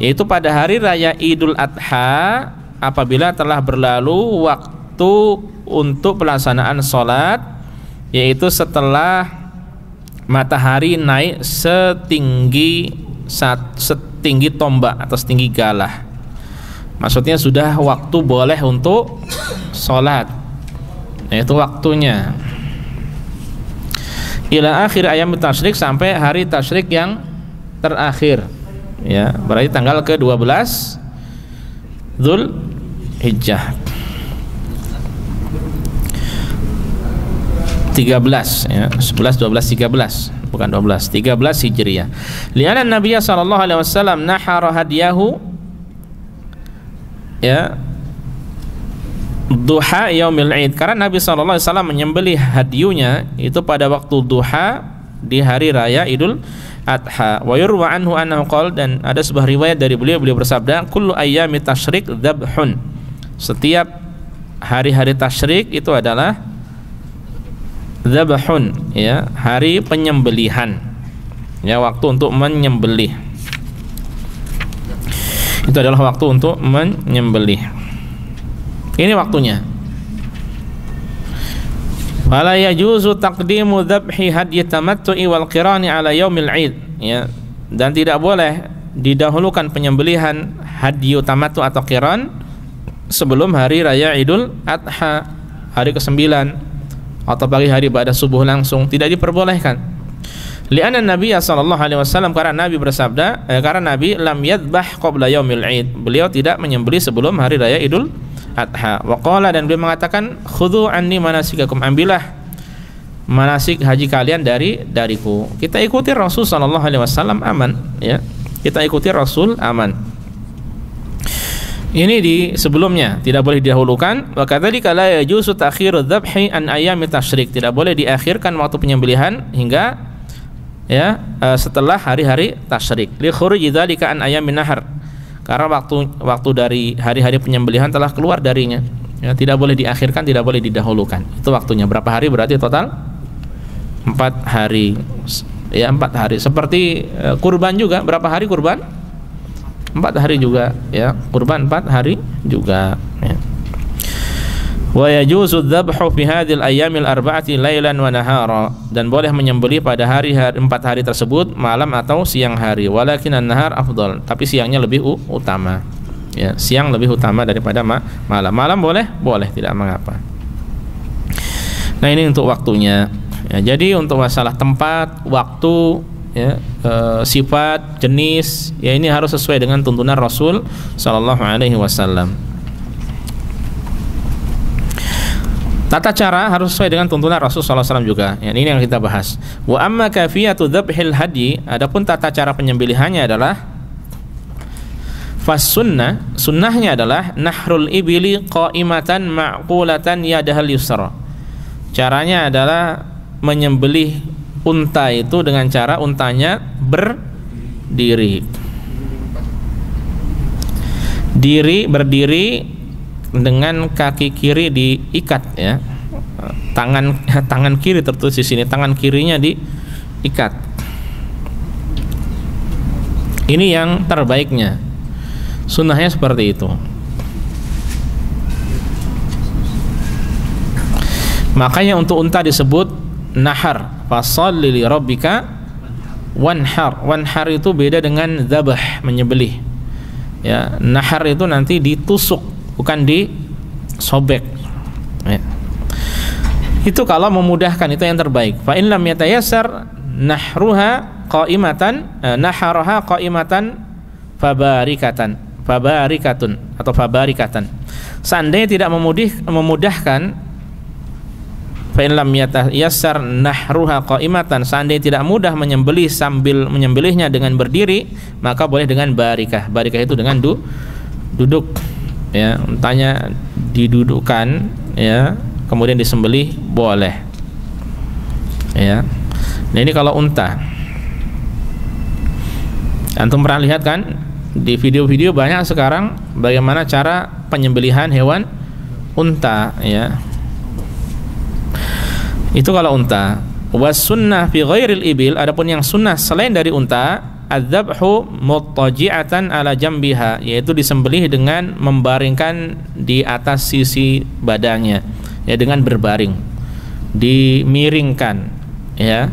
yaitu pada hari raya Idul Adha apabila telah berlalu waktu untuk pelaksanaan salat, yaitu setelah matahari naik setinggi tombak atau setinggi galah. Maksudnya sudah waktu boleh untuk sholat, yaitu waktunya ila akhir ayam tasyrik, sampai hari tasyrik yang terakhir ya, berarti tanggal ke-12 Dzulhijjah 13 ya, 11, 12, 13, bukan 12, 13 Hijriyah. Li'anna Nabiya sallallahu alaihi wasallam nahara hadiyahu ya duha yaumil id, karena Nabi sallallahu alaihi wasallam menyembelih hadyunya itu pada waktu duha di hari raya Idul Adha. Wa yurwa anhu annahu qala, dan ada sebuah riwayat dari beliau bersabda, kullu ayyami tasyrik dzabhun, setiap hari-hari tasyrik itu adalah dzabhun ya, hari penyembelihan ya, waktu untuk menyembelih, itu adalah waktu untuk menyembelih. Ini waktunya. Wala yajuzu taqdimu dzabhi hadyi tamattu'i wal qirani ala yaumil id ya, dan tidak boleh didahulukan penyembelihan hadyu tamattu atau qiran sebelum hari raya Idul Adha, hari ke-9 atau pagi hari pada subuh langsung, tidak diperbolehkan. Li'anna Nabi sallallahu alaihi wasallam, karena Nabi bersabda, karena Nabi lam yadbah qabla yaumil id, beliau tidak menyembelih sebelum hari raya Idul Adha. Wa qala, dan beliau mengatakan, khudhu anni manasikakum, ambillah manasik haji kalian dariku. Kita ikuti Rasul sallallahu alaihi wasallam, aman ya. Kita ikuti Rasul, aman. Ini di sebelumnya tidak boleh didahulukan. Wa kadzalika la yajuzu ta'khiru dzabhi an ayyami tasyrik, tidak boleh diakhirkan waktu penyembelihan hingga ya setelah hari-hari tasyrik. Li khuruji dzalika an ayyamin nahar, karena waktu dari hari-hari penyembelihan telah keluar darinya ya, tidak boleh diakhirkan, tidak boleh didahulukan. Itu waktunya berapa hari? Berarti total 4 hari ya, 4 hari. Seperti kurban juga, berapa hari kurban? 4 hari juga ya, kurban 4 hari juga ya. Wa yajuzu dzabhu fi hadhil ayyamil arba'ati lailan wa nahara, dan boleh menyembelih pada hari-hari 4 hari tersebut malam atau siang hari. Walakin an-nahar afdal, tapi siangnya lebih utama ya, siang lebih utama daripada malam. Malam boleh tidak mengapa. Nah, ini untuk waktunya. Ya, jadi untuk masalah tempat, waktu, ya, sifat, jenis, ya ini harus sesuai dengan tuntunan Rasul sallallahu alaihi wasallam. Tata cara harus sesuai dengan tuntunan Rasul sallallahu alaihi wasallam juga. Ya, ini yang kita bahas. Wa amma kafiyatu dzabhil hadi, adapun tata cara penyembelihannya adalah sunnahnya adalah nahrul ibili qa'imatan ma'qulatan yadahal yusra. Caranya adalah menyembelih unta itu dengan cara untanya berdiri. Berdiri dengan kaki kiri diikat, ya. Tangan kiri tertulis di sini, tangan kirinya diikat. Ini yang terbaiknya. Sunnahnya seperti itu. Makanya untuk unta disebut nahar. Fasholli li rabbika wanhar. Wanhar itu beda dengan dzabah, menyembelih. Ya, nahar itu nanti ditusuk, bukan disobek. Ya. Itu kalau memudahkan, itu yang terbaik. Fa in lam yatayassar nahruha qa'imatan, naharaha qa'imatan fabarikatun atau fabarikatan. Seandainya tidak memudahkan, fa in lam yatayassar nahruha qa'imatan, seandainya tidak mudah menyembelih sambil menyembelihnya dengan berdiri, maka boleh dengan barikah. Barikah itu dengan duduk, ya, untanya didudukkan, ya, kemudian disembelih boleh, ya. Nah, ini kalau unta. Antum pernah lihat kan di video-video banyak sekarang bagaimana cara penyembelihan hewan unta, ya. Itu kalau unta. Was sunnah fi ghairil ibil, adapun yang sunnah selain dari unta, adzabhu muttaji'atan ala jambiha, yaitu disembelih dengan membaringkan di atas sisi badannya, ya, dengan berbaring, dimiringkan, ya.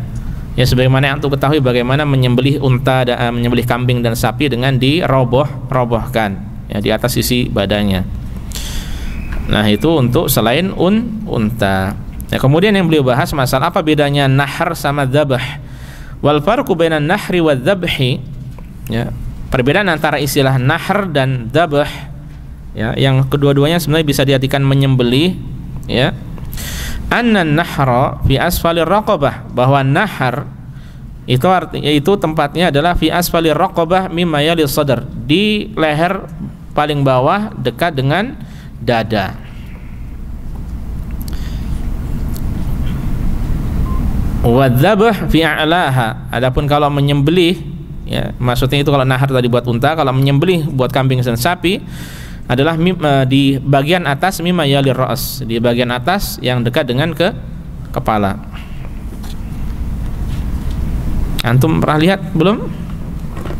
Ya, sebagaimana yang antum ketahui bagaimana menyembelih unta, menyembelih kambing dan sapi dengan dirobohkan, ya, di atas sisi badannya. Nah, itu untuk selain unta. Ya, kemudian yang beliau bahas masalah apa bedanya nahar sama dzabah. Wal farqu bainan nahri wa dzabhi, ya, perbedaan antara istilah nahar dan dzabah, ya, yang kedua-duanya sebenarnya bisa diartikan menyembelih, ya. Annan nahra fi asfalir raqabah, bahwa nahar itu tempatnya adalah fi asfalir raqabah mimma yali sadr, di leher paling bawah dekat dengan dada. Wa dzabh fi a'laha, adapun kalau menyembelih, ya, maksudnya itu kalau nahar tadi buat unta, kalau menyembelih buat kambing dan sapi adalah di bagian atas mimma yalir ra's, di bagian atas yang dekat dengan kepala. Antum pernah lihat belum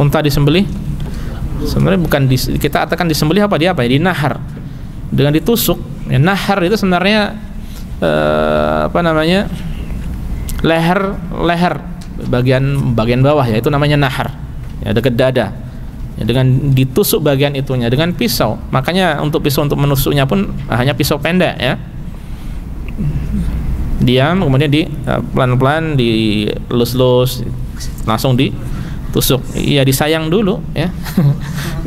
unta disembelih? Sebenarnya bukan kita katakan disembelih apa, dia apa ya, dinahar dengan ditusuk, ya. Nahar itu sebenarnya apa namanya, leher bagian bawah, ya, itu namanya nahar, ya, dekat dada, ya, dengan ditusuk bagian itunya dengan pisau. Makanya untuk pisau untuk menusuknya pun hanya pisau pendek, ya. Diam, kemudian pelan-pelan dilus-lus, langsung ditusuk. Iya, disayang dulu, ya.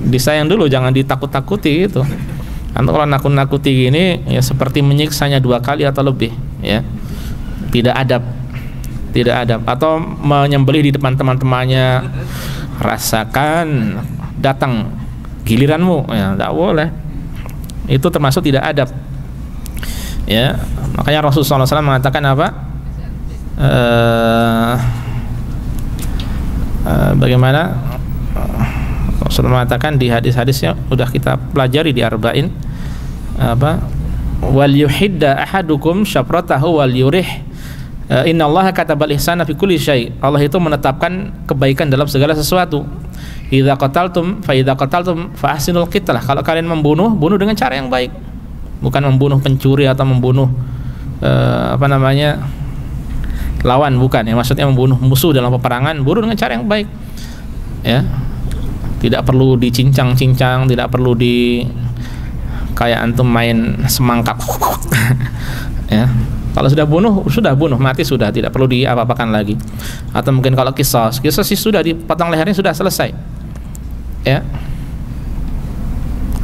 Disayang dulu, jangan ditakut-takuti gitu. Antum kalau nakut-nakuti gini, ya, seperti menyiksanya 2 kali atau lebih, ya. Tidak adab, atau menyembelih di depan teman-temannya, rasakan, datang giliranmu, ya, tidak boleh. Itu termasuk tidak adab, ya. Makanya Rasulullah SAW mengatakan apa? Bagaimana Rasulullah mengatakan di hadis-hadisnya sudah kita pelajari di Arba'in, apa? Wal yuhidda ahadukum syafratahu wal yurih. Innallaha katabal ihsana fi kulli syai. Allah itu menetapkan kebaikan dalam segala sesuatu. Idza qataltum fa ahsinul qitlah. Kalau kalian membunuh, bunuh dengan cara yang baik. Bukan membunuh pencuri atau membunuh apa namanya, lawan, bukan, ya. Maksudnya membunuh musuh dalam peperangan, bunuh dengan cara yang baik, ya. Tidak perlu dicincang-cincang, tidak perlu kayak antum main semangkap. Ya. Kalau sudah bunuh, mati sudah, tidak perlu diapa-apakan lagi. Atau mungkin kalau qisas sih sudah dipotong lehernya sudah selesai. Ya.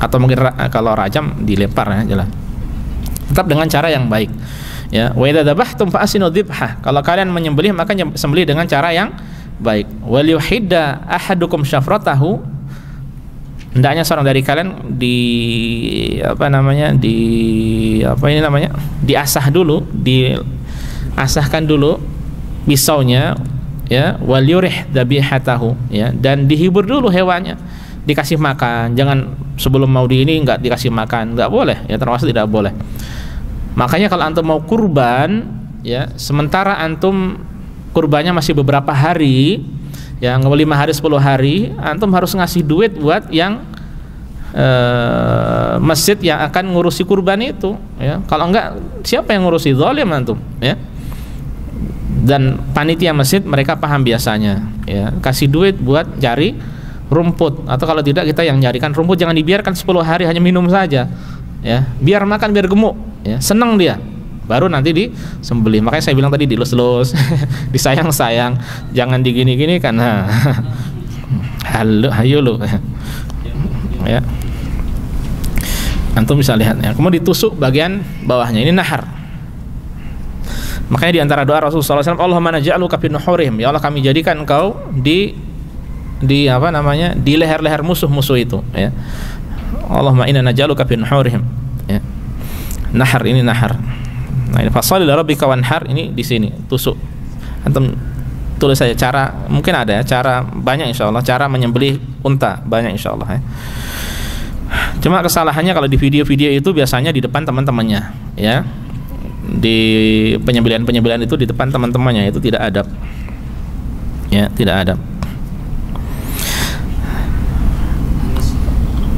Atau mungkin kalau rajam dilempar ya jelas. Tetap dengan cara yang baik. Ya, wa idza dzabhtum fa asinu dzibhah. Kalau kalian menyembelih maka sembelih dengan cara yang baik. Wal yuhidda ahadukum syafratahu. Hendaknya seorang dari kalian diasahkan dulu pisaunya, ya, wal yurih dzabihatahu, ya, dan dihibur dulu hewannya, dikasih makan. Jangan sebelum mau enggak dikasih makan, enggak boleh, ya, termasuk tidak boleh. Makanya kalau antum mau kurban, ya, sementara antum kurbannya masih beberapa hari, ya, 5 hari 10 hari, antum harus ngasih duit buat yang masjid yang akan ngurusi kurban itu, ya. Kalau enggak, siapa yang ngurusi? Zalim antum, ya. Dan panitia masjid mereka paham biasanya, ya. Kasih duit buat cari rumput, atau kalau tidak kita yang nyarikan rumput. Jangan dibiarkan 10 hari hanya minum saja, ya. Biar makan, biar gemuk, ya. Senang dia, baru nanti disembelih. Makanya saya bilang tadi dilus-lus, disayang-sayang, jangan digini-gini karena hayo lu, ya. Antum bisa lihat, ya. Kemudian ditusuk bagian bawahnya, ini nahar. Makanya di antara doa Rasulullah SAW, Allahumma naj'aluka fi nuhurihim, ya Allah, kami jadikan engkau di leher-leher musuh-musuh itu, ya. Allahumma inna naj'aluka fi nuhurihim, ya. Nahar, ini nahar. Nah, ini fasali lirabbika wanhar, ini di sini tusuk. Antum tulis saja cara, mungkin ada ya, cara banyak insyaallah, cara menyembelih unta banyak insyaallah, ya. Cuma kesalahannya kalau di video-video itu biasanya di depan teman-temannya, ya. Di penyembelihan itu di depan teman-temannya, itu tidak adab. Ya, tidak adab.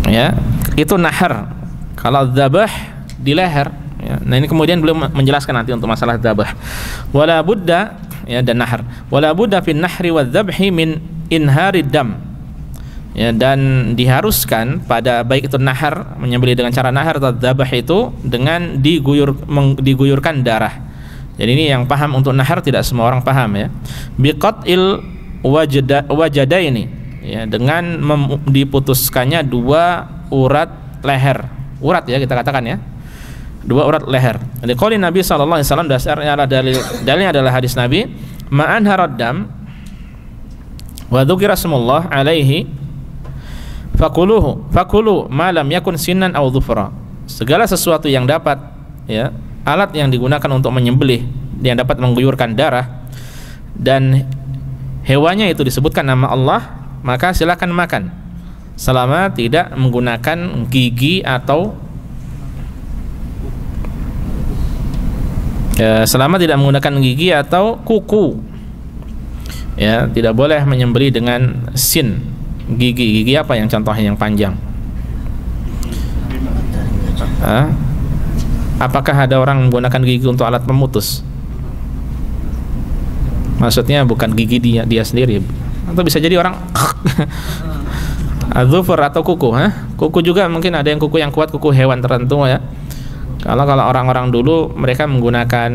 Ya, itu nahar. Kalau dzabah di leher, ya. Nah, ini kemudian belum menjelaskan nanti untuk masalah dzabah. Wala budda, ya, dan nahar. Wala budda fin nahri wadzabhi min inharid dam. Ya, dan diharuskan pada baik itu nahar, menyembelih dengan cara nahar, atau dzabah itu dengan diguyurkan darah. Jadi ini yang paham untuk nahar, tidak semua orang paham, ya. Biqatil wajadaini, ya, dengan diputuskannya 2 urat leher. Urat, ya, kita katakan, ya. 2 urat leher. Jadi qauli Nabi sallallahu alaihi wasallam, dasarnya adalah dalilnya adalah hadis Nabi, ma'an haraddam wa dzukira smullah alaihi fakulu ma lam yakun sinan aw dhufra. Segala sesuatu yang dapat, ya, alat yang digunakan untuk menyembelih yang dapat mengguyurkan darah dan hewannya itu disebutkan nama Allah, maka silakan makan selama tidak menggunakan gigi atau selama tidak menggunakan gigi atau kuku, ya. Tidak boleh menyembelih dengan sin. Gigi apa yang contohnya yang panjang? Apakah ada orang menggunakan gigi untuk alat pemutus? Maksudnya bukan gigi dia sendiri, atau bisa jadi orang adzufur atau kuku, kuku juga mungkin ada yang kuku yang kuat, kuku hewan tertentu, ya. Kalau orang-orang dulu mereka menggunakan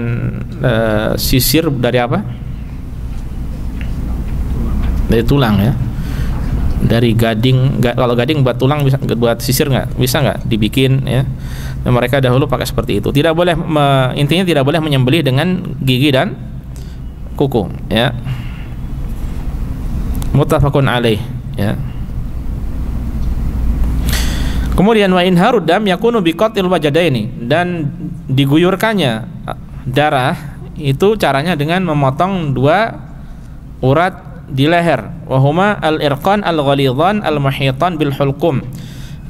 sisir dari apa? Dari tulang, ya. Dari gading, kalau gading buat tulang bisa, buat sisir bisa nggak dibikin, ya. Dan mereka dahulu pakai seperti itu. Tidak boleh, intinya tidak boleh menyembelih dengan gigi dan kuku, ya. Muttafaqun alaih, ya. Kemudian wa inharud dam yakunu biqatil wajadaini, dan diguyurkannya darah itu caranya dengan memotong 2 urat di leher, wahuma al-irqan al-ghalidhan al-muhitan bil hulqum,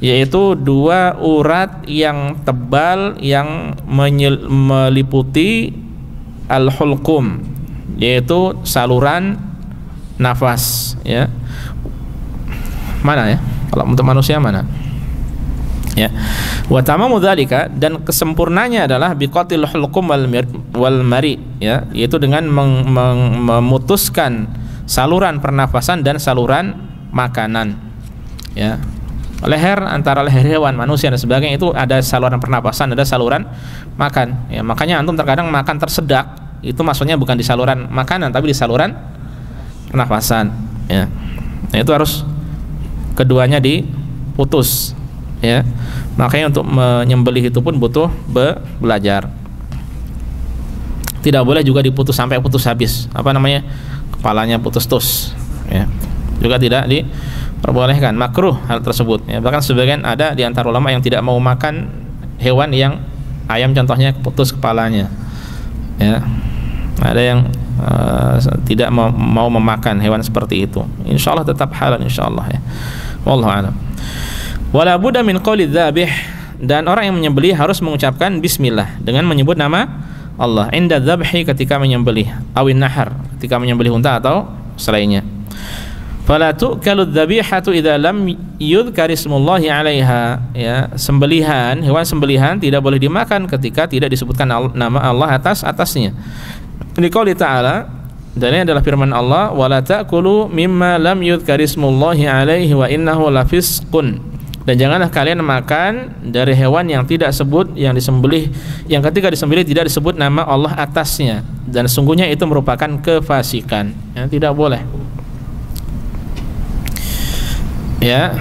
yaitu 2 urat yang tebal yang meliputi al-hulqum, yaitu saluran nafas, ya. Mana, ya? Kalau untuk manusia mana? Ya. Wa tamamu dzalika, dan kesempurnanya adalah biqatil hulqum wal mari, ya, yaitu dengan memutuskan saluran pernafasan dan saluran makanan, ya. leher, antara leher hewan, manusia dan sebagainya itu ada saluran pernapasan, ada saluran makan. Ya, makanya antum terkadang makan tersedak, itu maksudnya bukan di saluran makanan tapi di saluran pernapasan. Ya, nah, itu harus keduanya diputus. Ya, makanya untuk menyembelih itu pun butuh belajar. Tidak boleh juga diputus sampai putus habis. Apa namanya? Kepalanya putus tus. Ya, juga tidak diperbolehkan, makruh hal tersebut. Ya, bahkan sebagian ada di antara ulama yang tidak mau makan hewan yang ayam contohnya putus kepalanya. Ya, ada yang tidak mau memakan hewan seperti itu. Insyaallah tetap halal insyaallah ya. Wallahu a'lam. Wala budda min qouli dzabih, dan orang yang menyembelih harus mengucapkan bismillah dengan menyebut nama Allah inda dzabhi ketika menyembelih, awin nahar ketika menyembelih unta atau selainnya. Fala tu'kalu dzabihatu idza lam yudhkar ismullahi 'alaiha. Ya, sembelihan, hewan sembelihan tidak boleh dimakan ketika tidak disebutkan nama Allah atasnya. Ini qouli ta'ala, dan ini adalah firman Allah, wala ta'kulu mimma lam yudhkar ismullahi 'alaihi wa innahu lafisqun. Dan janganlah kalian makan dari hewan yang tidak yang disembelih, yang ketika disembelih tidak disebut nama Allah atasnya, dan sungguhnya itu merupakan kefasikan. Ya, tidak boleh. Ya,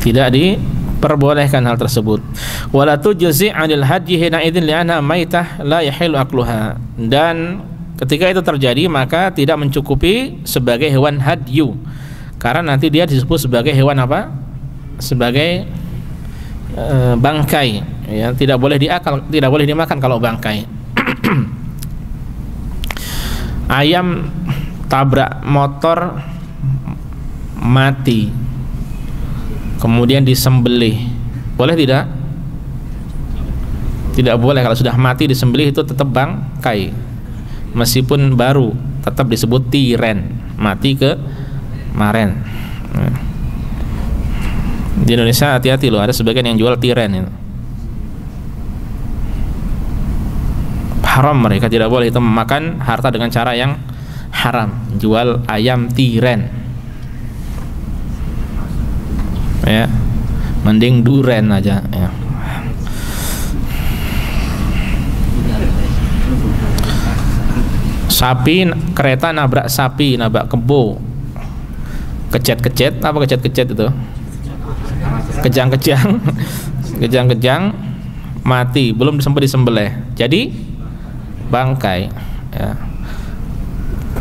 tidak diperbolehkan hal tersebut. Wala tujzi 'anil hadyi hina idzin li'anna maitah la yahilu akluha. Dan ketika itu terjadi maka tidak mencukupi sebagai hewan hadyu, karena nanti dia disebut sebagai hewan apa? Sebagai bangkai. Ya, tidak boleh tidak boleh dimakan kalau bangkai. Ayam tabrak motor mati kemudian disembelih, boleh tidak? Tidak boleh. Kalau sudah mati disembelih itu tetap bangkai, meskipun baru tetap disebut tiren, mati kemarin. Di Indonesia hati-hati loh, ada sebagian yang jual tiren itu. Haram, mereka tidak boleh itu memakan harta dengan cara yang haram, jual ayam tiren. Ya, mending duren aja ya. Sapi, kereta nabrak sapi, nabrak kebo, kecet-kecet, apa kecet-kecet itu? Kejang-kejang, kejang-kejang, mati, belum disembelih, jadi bangkai. Ya.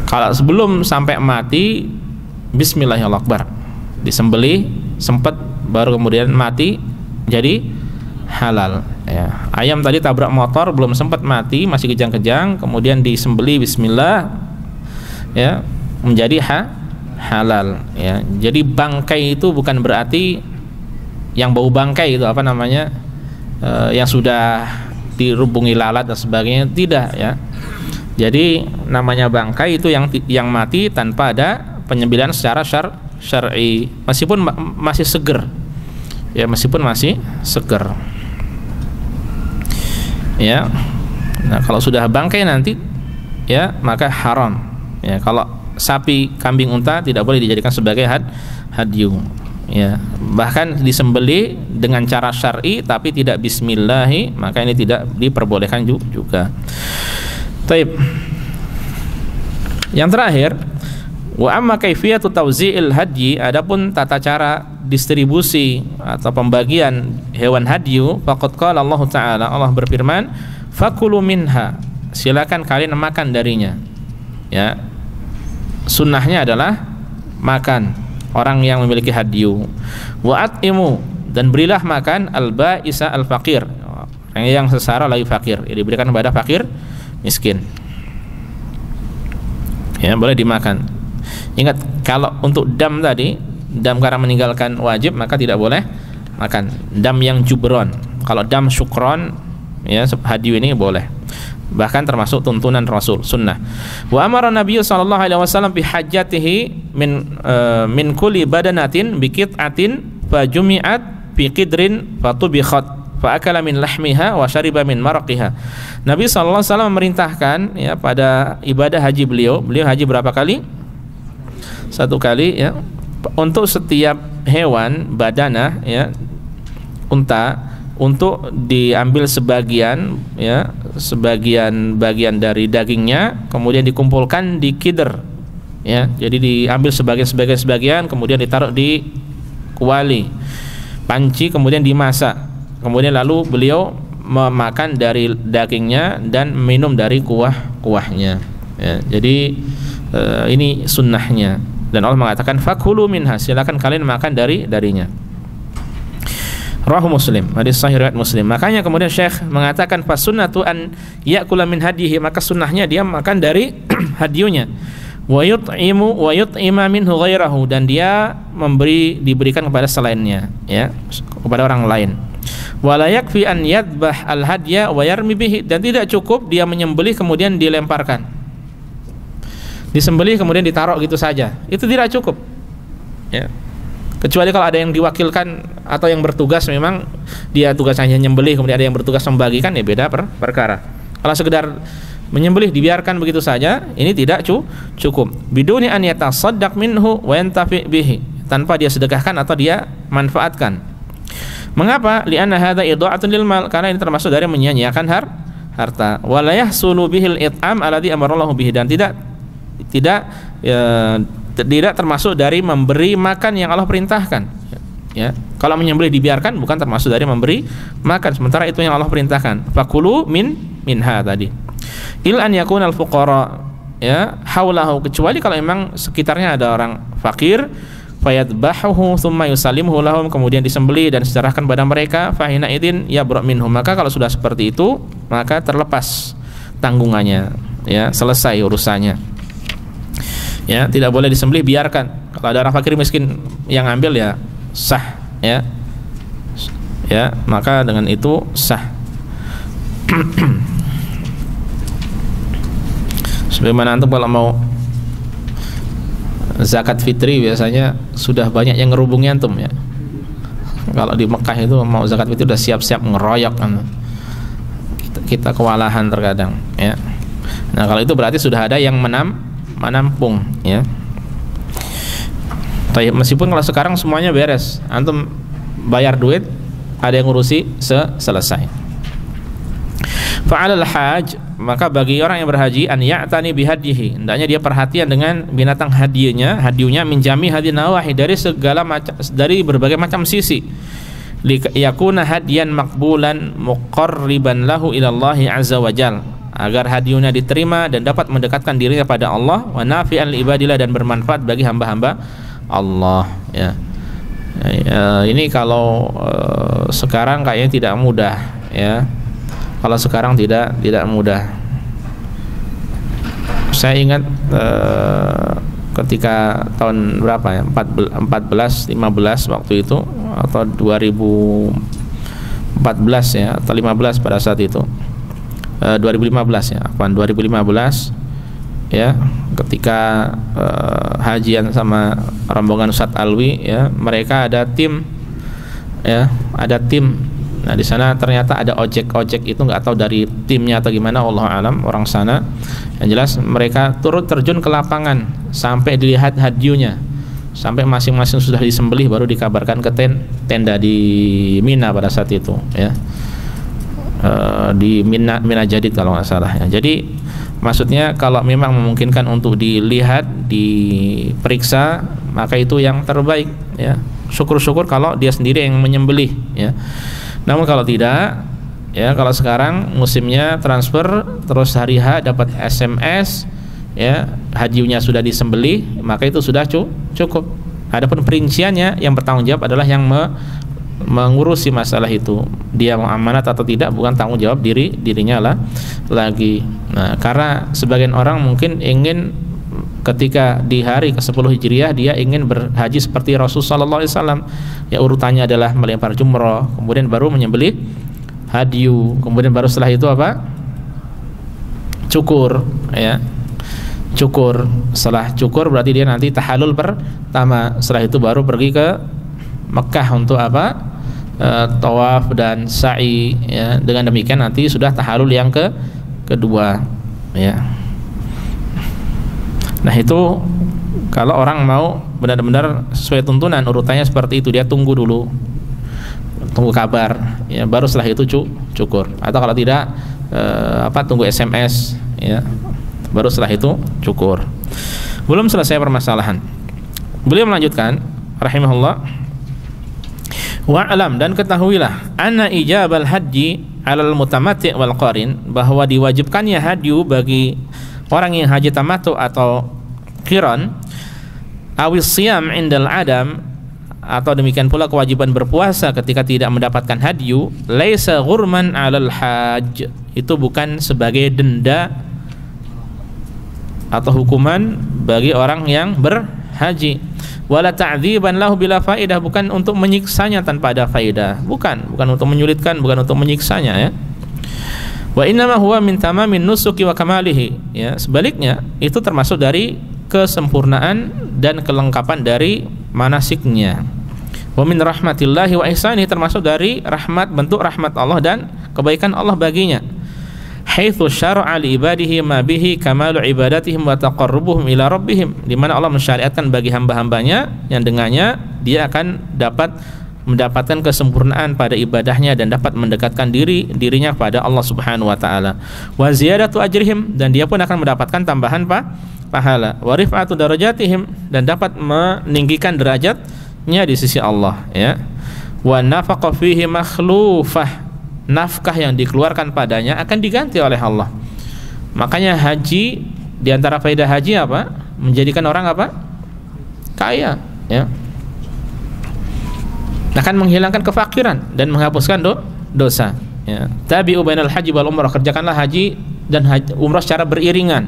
Kalau sebelum sampai mati, bismillahirrahmanirrahim, disembelih sempat, baru kemudian mati, jadi halal. Ya. Ayam tadi tabrak motor, belum sempat mati, masih kejang-kejang, kemudian disembelih bismillah, ya, menjadi halal. Ya. Jadi bangkai itu bukan berarti yang bau bangkai itu apa namanya, yang sudah dirubungi lalat dan sebagainya, tidak ya. Jadi namanya bangkai itu yang mati tanpa ada penyembelihan secara syar'i, meskipun masih seger. Ya, meskipun masih seger. Ya. Nah, kalau sudah bangkai nanti ya maka haram. Ya, kalau sapi, kambing, unta tidak boleh dijadikan sebagai hadyu. Ya, bahkan disembelih dengan cara syar'i tapi tidak bismillahi, maka ini tidak diperbolehkan juga. Taib. Yang terakhir, wa amma kaifiyatu tawzi'il hadyi, adapun tata cara distribusi atau pembagian hewan hadyu, faqad qala Allah Ta'ala, Allah berfirman, fakulu minha, silakan kalian makan darinya. Ya. Sunnahnya adalah makan orang yang memiliki hadyu. Wa at'imu, dan berilah makan al-ba'isa al-faqir, yang sesara lagi fakir, diberikan kepada fakir miskin. Ya, boleh dimakan. Ingat, kalau untuk dam tadi, dam karena meninggalkan wajib, maka tidak boleh makan. Dam yang jubron. Kalau dam syukron, ya, hadyu ini boleh. Bahkan termasuk tuntunan Rasul, sunnah. Wa amara Nabi sallallahu alaihi wasallam bi hajjatihi min kulli badanatin bi qit'atin fa jumi'at fi qidrin fa tubikhat fa akala min lahmiha wa syariba min maraqiha. Nabi sallallahu alaihi wasallam memerintahkan ya pada ibadah haji beliau haji berapa kali? 1 kali ya. untuk setiap hewan badanah ya, unta, untuk diambil sebagian ya, sebagian bagian dari dagingnya kemudian dikumpulkan di kidr ya, jadi diambil sebagian kemudian ditaruh di kuali panci, kemudian dimasak, kemudian lalu beliau memakan dari dagingnya dan minum dari kuahnya ya. Jadi ini sunnahnya, dan Allah mengatakan fakulu minha, silakan kalian makan darinya. Rawahu Muslim, hadis sahih riwayat Muslim. Makanya kemudian Syekh mengatakan fasunnatu an ya'kula min hadihi, maka sunnahnya dia makan dari hadiunya. Wa yut'ima minhu ghairahu, dan dia diberikan kepada selainnya ya, kepada orang lain. Wa la yakfi an yadbah al hadya wa yarmi bihi, dan tidak cukup dia menyembelih kemudian dilemparkan. Disembelih kemudian ditaruh gitu saja, itu tidak cukup ya. Kecuali kalau ada yang diwakilkan atau yang bertugas, memang dia tugasnya nyembelih, kemudian ada yang bertugas membagikan, ya beda perkara. Kalau sekedar menyembelih dibiarkan begitu saja, ini tidak cukup. Biduni an yatasaddaq minhu wa yantafi bihi, tanpa dia sedekahkan atau dia manfaatkan. Mengapa? Li'anna hadza idha'atun lil mal, karena ini termasuk dari menyia-nyiakan harta. Wa la yahsulu bihil it'am alladhi amarallahu bihi, dan tidak termasuk dari memberi makan yang Allah perintahkan ya. Kalau menyembelih dibiarkan bukan termasuk dari memberi makan, sementara itu yang Allah perintahkan. Fakulu minha tadi. Il an yakuna al fuqara ya haulahu, kecuali kalau memang sekitarnya ada orang fakir, fayadbahuhu thumma yusallimuhu lahum, kemudian disembelih dan diserahkan pada mereka, fahina idin yabra minhum, maka kalau sudah seperti itu maka terlepas tanggungannya ya, selesai urusannya. Ya, tidak boleh disembelih, biarkan. Kalau ada orang fakir miskin yang ambil ya sah ya. Ya, maka dengan itu sah. Sebagaimana antum kalau mau zakat fitri biasanya sudah banyak yang ngerubungi antum ya. Kalau di Mekah itu mau zakat fitri udah siap-siap ngeroyok kan. Kita kewalahan terkadang ya. Nah, kalau itu berarti sudah ada yang menampung ya. Meskipun kalau sekarang semuanya beres, antum bayar duit, ada yang ngurusi selesai. Fa'alal haj, maka bagi orang yang berhaji an ya'tani bihadyihi, hendaknya dia perhatian dengan binatang hadiahnya, min jami hadi nawahi, dari berbagai macam sisi. Yakuna hadiyan maqbulan muqarriban lahu ila Allah azza wa jalla, agar hadiahnya diterima dan dapat mendekatkan dirinya pada Allah, wa nafi'an li ibadillah, dan bermanfaat bagi hamba-hamba Allah ya. Ini kalau sekarang kayaknya tidak mudah ya. Kalau sekarang tidak mudah. Saya ingat ketika tahun berapa ya, 14 15 waktu itu, atau 2014 ya, atau 15 pada saat itu, 2015 ya, 2015 ya, ketika hajian sama rombongan Ustadz Alwi ya, mereka ada tim ya, ada tim. Nah, di sana ternyata ada ojek itu, nggak tahu dari timnya atau gimana, wallahu alam, orang sana. Yang jelas mereka turut terjun ke lapangan sampai dilihat hadiahnya, sampai masing-masing sudah disembelih, baru dikabarkan ke tenda di Mina pada saat itu ya. Di Mina Jadid kalau nggak salah ya. Jadi maksudnya kalau memang memungkinkan untuk dilihat, diperiksa, maka itu yang terbaik ya. Syukur-syukur kalau dia sendiri yang menyembelih ya. Namun kalau tidak ya, kalau sekarang musimnya transfer, terus hari H dapat SMS ya, hadiahnya sudah disembelih, maka itu sudah cukup. Adapun perinciannya yang bertanggung jawab adalah yang mengurusi masalah itu. Dia mau amanat atau tidak bukan tanggung jawab dirinya lah lagi. Nah, karena sebagian orang mungkin ingin ketika di hari ke-10 Hijriah dia ingin berhaji seperti Rasulullah SAW. Ya, urutannya adalah melempar jumrah, kemudian baru menyembelih hadiu, kemudian baru setelah itu apa? Cukur ya. Cukur. Setelah cukur berarti dia nanti tahallul pertama. Setelah itu baru pergi ke Mekah untuk apa? Tawaf dan sa'i ya. Dengan demikian nanti sudah tahallul yang kedua ya. Nah, itu Kalau orang mau benar-benar sesuai tuntunan, urutannya seperti itu, dia tunggu dulu, tunggu kabar, ya, baru setelah itu cukur. Atau kalau tidak, tunggu SMS, ya, baru setelah itu cukur. Belum selesai permasalahan. Beliau melanjutkan, rahimahullah, wa'lam, dan ketahuilah, anna ijabal haji alal mutamati' wal qarin, bahwa diwajibkannya hadyu bagi orang yang haji tamattu atau qiran, awis siyam indal adam, atau demikian pula kewajiban berpuasa ketika tidak mendapatkan hadyu, laisa ghurman 'alal hajj, itu bukan sebagai denda atau hukuman bagi orang yang berhaji, wala ta'dziban lahu bila faidah, bukan untuk menyiksanya tanpa ada faidah, bukan untuk menyulitkan, bukan untuk menyiksanya, ya. Wa innama huwa min tamamin nusuki wa kamalihi, ya, sebaliknya itu termasuk dari kesempurnaan dan kelengkapan dari manasiknya. Wa min rahmatillahi wa ihsanihi, termasuk dari rahmat, bentuk rahmat Allah dan kebaikan Allah baginya. Haitsu syara'a li ibadihi ma bihi kamalu ibadatihim wa taqarrubuhum ila rabbihim, di mana Allah mensyariatkan bagi hamba-hambanya yang dengannya dia akan dapat mendapatkan kesempurnaan pada ibadahnya dan dapat mendekatkan dirinya kepada Allah Subhanahu wa taala. Wa ziyadatu ajrihim, dan dia pun akan mendapatkan tambahan pahala. Wa rif'atu darajatihim, dan dapat meninggikan derajatnya di sisi Allah, ya. Wa nafaqa fihi makhlufah, nafkah yang dikeluarkan padanya akan diganti oleh Allah. Makanya haji, di antara faedah haji apa? Menjadikan orang apa? Kaya, ya. Akan menghilangkan kefakiran dan menghapuskan dosa, ya. Tabi'u bainal haji wal umrah, kerjakanlah haji dan umrah secara beriringan.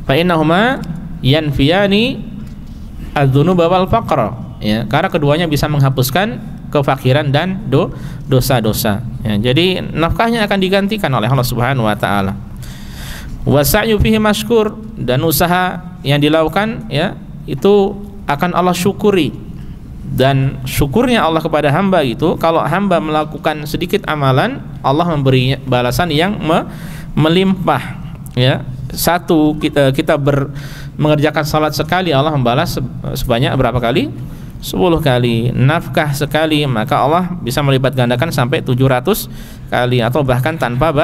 Fa innahuma yanfiyani adz-dzunuba wal faqra, ya, karena keduanya bisa menghapuskan kefakiran dan dosa-dosa, ya. Jadi nafkahnya akan digantikan oleh Allah Subhanahu wa taala. Wa sa'yu fihi mashkur, dan usaha yang dilakukan, ya, itu akan Allah syukuri. Dan syukurnya Allah kepada hamba itu, kalau hamba melakukan sedikit amalan, Allah memberi balasan yang melimpah, ya. Satu, kita mengerjakan salat sekali, Allah membalas sebanyak berapa kali? 10 kali. Nafkah sekali, maka Allah bisa melipat gandakan sampai 700 kali, atau bahkan tanpa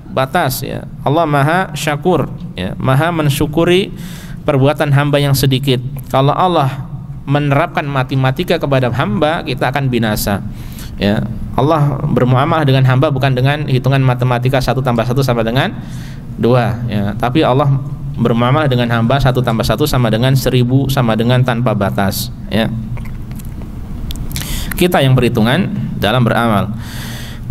batas, ya. Allah maha syakur, ya, maha mensyukuri perbuatan hamba yang sedikit. Kalau Allah menerapkan matematika kepada hamba, kita akan binasa, ya. Allah bermuamalah dengan hamba bukan dengan hitungan matematika 1 tambah 1 sama dengan 2, ya. Tapi Allah bermuamalah dengan hamba 1 tambah 1 sama dengan 1000, sama dengan tanpa batas, ya. Kita yang berhitungan dalam beramal.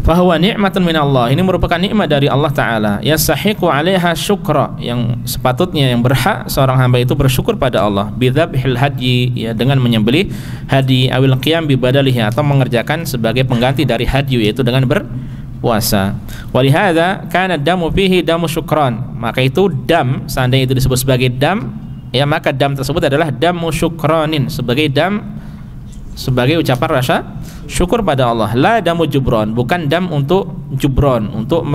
Fahuwa ni'matun minallah, ini merupakan nikmat dari Allah Ta'ala. Yasahiqu 'alaiha syukra, yang sepatutnya, yang berhak seorang hamba itu bersyukur pada Allah. Bidzabhil hadyi, ya, dengan menyembelih hadi, awil qiyam bibadalihi, atau mengerjakan sebagai pengganti dari hadyu, yaitu dengan berpuasa. Walihada kana damu fihi damu syukran, maka itu dam, seandainya itu disebut sebagai dam, ya, maka dam tersebut adalah damu syukranin, sebagai ucapan rasa syukur pada Allah. La damu jubron, bukan dam untuk jubron, untuk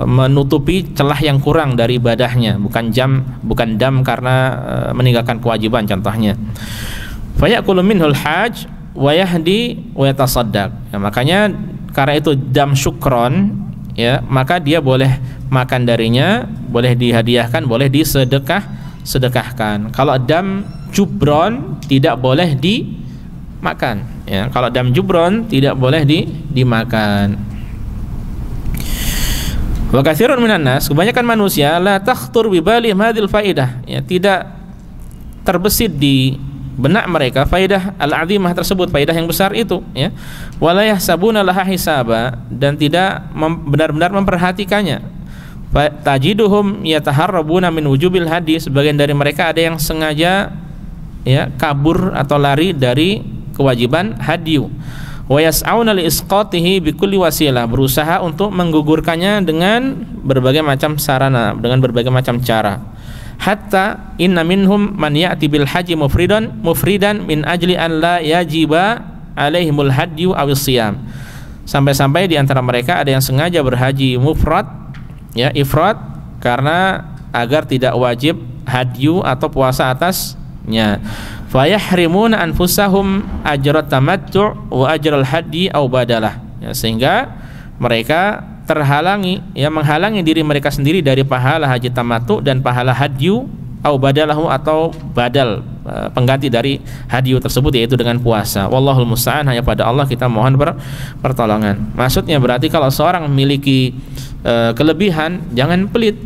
menutupi celah yang kurang dari ibadahnya, bukan dam karena meninggalkan kewajiban, contohnya. Fa ya'kulu minhul hajj wa yahdi wa yatasaddaq, ya, makanya karena itu dam syukron, ya, maka dia boleh makan darinya, boleh dihadiahkan, boleh disedekahkan. Kalau dam jubron tidak boleh dimakan, ya. Kalau dam jubron tidak boleh dimakan. Wa katsirun minan nas, kebanyakan manusia, la takhtur bi balihim hadhil faidah, ya, tidak terbesit di benak mereka faidah al-azimah tersebut, faidah yang besar itu, ya. Wala yahsabuna laha hisaba, dan tidak benar-benar memperhatikannya. Tajiduhum yataharrabuna min wujubil hadi, sebagian dari mereka ada yang sengaja, ya, kabur atau lari dari kewajiban hadyu. Wa yas'auna li isqatihi bi kulli wasilah, berusaha untuk menggugurkannya dengan berbagai macam sarana, dengan berbagai macam cara. Hatta inna minhum man ya'ti bil haji mufridan min ajli an la yajiba alaihimul hadyu awis siyam. Sampai-sampai di antara mereka ada yang sengaja berhaji mufrad, ya, ifrad, karena agar tidak wajib hadyu atau puasa atasnya. Fayahrimuna anfusahum ajrat tamattu' wa ajral hadyi aw badalah. Ya, sehingga mereka terhalangi, ya, menghalangi diri mereka sendiri dari pahala haji tamattu dan pahala hadyu au badalahu atau badal, pengganti dari hadyu tersebut, yaitu dengan puasa. Wallahul musta'an, hanya pada Allah kita mohon pertolongan. Maksudnya berarti kalau seorang memiliki kelebihan, jangan pelit,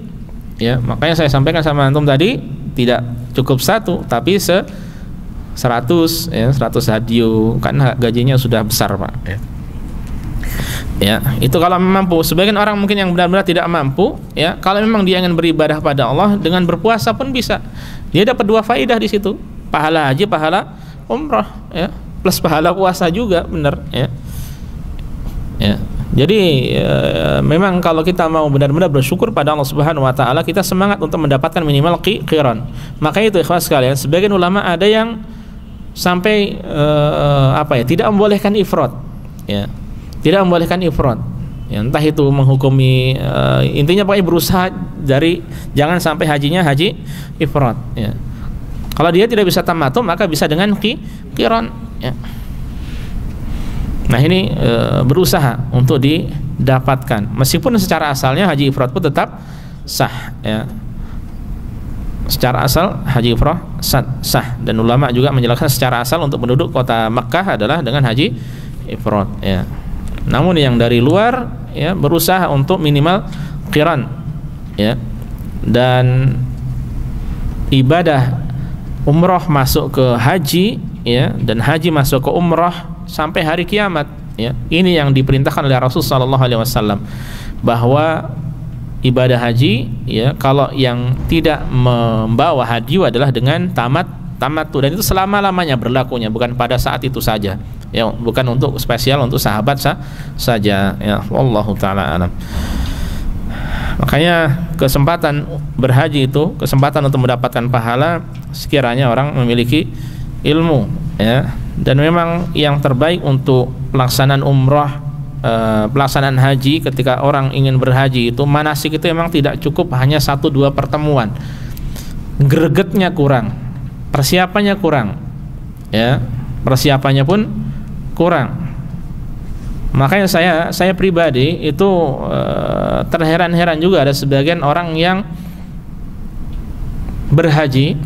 ya. Makanya saya sampaikan sama antum tadi, tidak cukup satu tapi 100, ya, 100 hadyu, karena gajinya sudah besar, Pak, ya. Ya, itu kalau mampu. Sebagian orang mungkin yang benar-benar tidak mampu, ya, kalau memang dia ingin beribadah pada Allah, dengan berpuasa pun bisa. Dia dapat 2 faidah di situ. Pahala haji, pahala umrah, ya, plus pahala puasa juga, benar, ya. Ya. Jadi memang kalau kita mau benar-benar bersyukur pada Allah Subhanahu wa taala, kita semangat untuk mendapatkan minimal qiran. Maka itu ikhwas sekalian, sebagian ulama ada yang sampai tidak membolehkan ifrat, ya. Tidak membolehkan ifrat, ya, entah itu menghukumi, intinya pokoknya berusaha dari jangan sampai hajinya haji ifrat, ya. Kalau dia tidak bisa tamattu, maka bisa dengan qiran, ya. Nah, ini berusaha untuk didapatkan, meskipun secara asalnya haji ifrat pun tetap sah, ya. Secara asal haji ifrat sah, dan ulama juga menjelaskan secara asal untuk penduduk kota Makkah adalah dengan haji ifrat, ya. Namun yang dari luar, ya, berusaha untuk minimal qiran, ya. Dan ibadah umrah masuk ke haji, ya, dan haji masuk ke umrah sampai hari kiamat, ya. Ini yang diperintahkan oleh Rasulullah SAW, bahwa ibadah haji, ya, kalau yang tidak membawa hadyu adalah dengan tamattu, dan itu selama-lamanya berlakunya, bukan pada saat itu saja, ya, bukan untuk spesial untuk sahabat saja, ya. Wallahu taala alam. Makanya kesempatan berhaji itu kesempatan untuk mendapatkan pahala sekiranya orang memiliki ilmu, ya. Dan memang yang terbaik untuk pelaksanaan umrah, pelaksanaan haji, ketika orang ingin berhaji itu manasik itu memang tidak cukup hanya 1-2 pertemuan. Gregetnya kurang, persiapannya kurang, ya. Persiapannya pun kurang. Makanya saya pribadi itu terheran-heran juga ada sebagian orang yang berhaji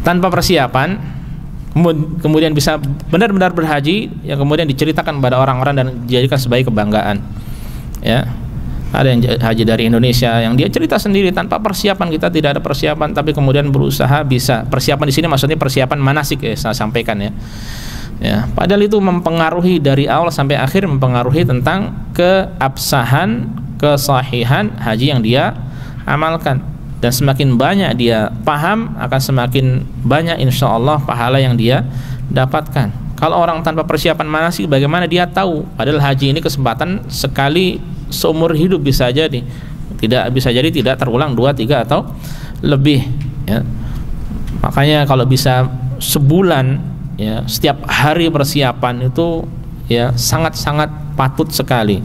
tanpa persiapan, kemudian bisa benar-benar berhaji, yang kemudian diceritakan pada orang-orang dan dijadikan sebagai kebanggaan, ya. Ada yang haji dari Indonesia yang dia cerita sendiri tanpa persiapan, kita tidak ada persiapan, tapi kemudian berusaha bisa. Persiapan di sini maksudnya persiapan manasik, ya, saya sampaikan, ya. Ya, padahal itu mempengaruhi dari awal sampai akhir, mempengaruhi tentang keabsahan, kesahihan haji yang dia amalkan. Dan semakin banyak dia paham, akan semakin banyak insya Allah pahala yang dia dapatkan. Kalau orang tanpa persiapan manasik, bagaimana dia tahu? Padahal haji ini kesempatan sekali seumur hidup, bisa jadi tidak terulang 2, 3 atau lebih, ya. Makanya kalau bisa sebulan, ya, setiap hari persiapan itu, ya, sangat-sangat patut sekali,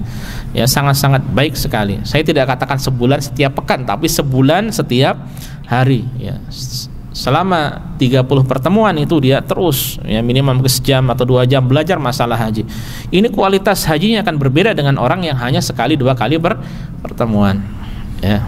ya, sangat-sangat baik sekali. Saya tidak katakan sebulan setiap pekan, tapi sebulan setiap hari, ya. Selama 30 pertemuan itu dia terus, ya, minimum sejam atau 2 jam belajar masalah haji. Ini kualitas hajinya akan berbeda dengan orang yang hanya sekali 2 kali pertemuan, ya.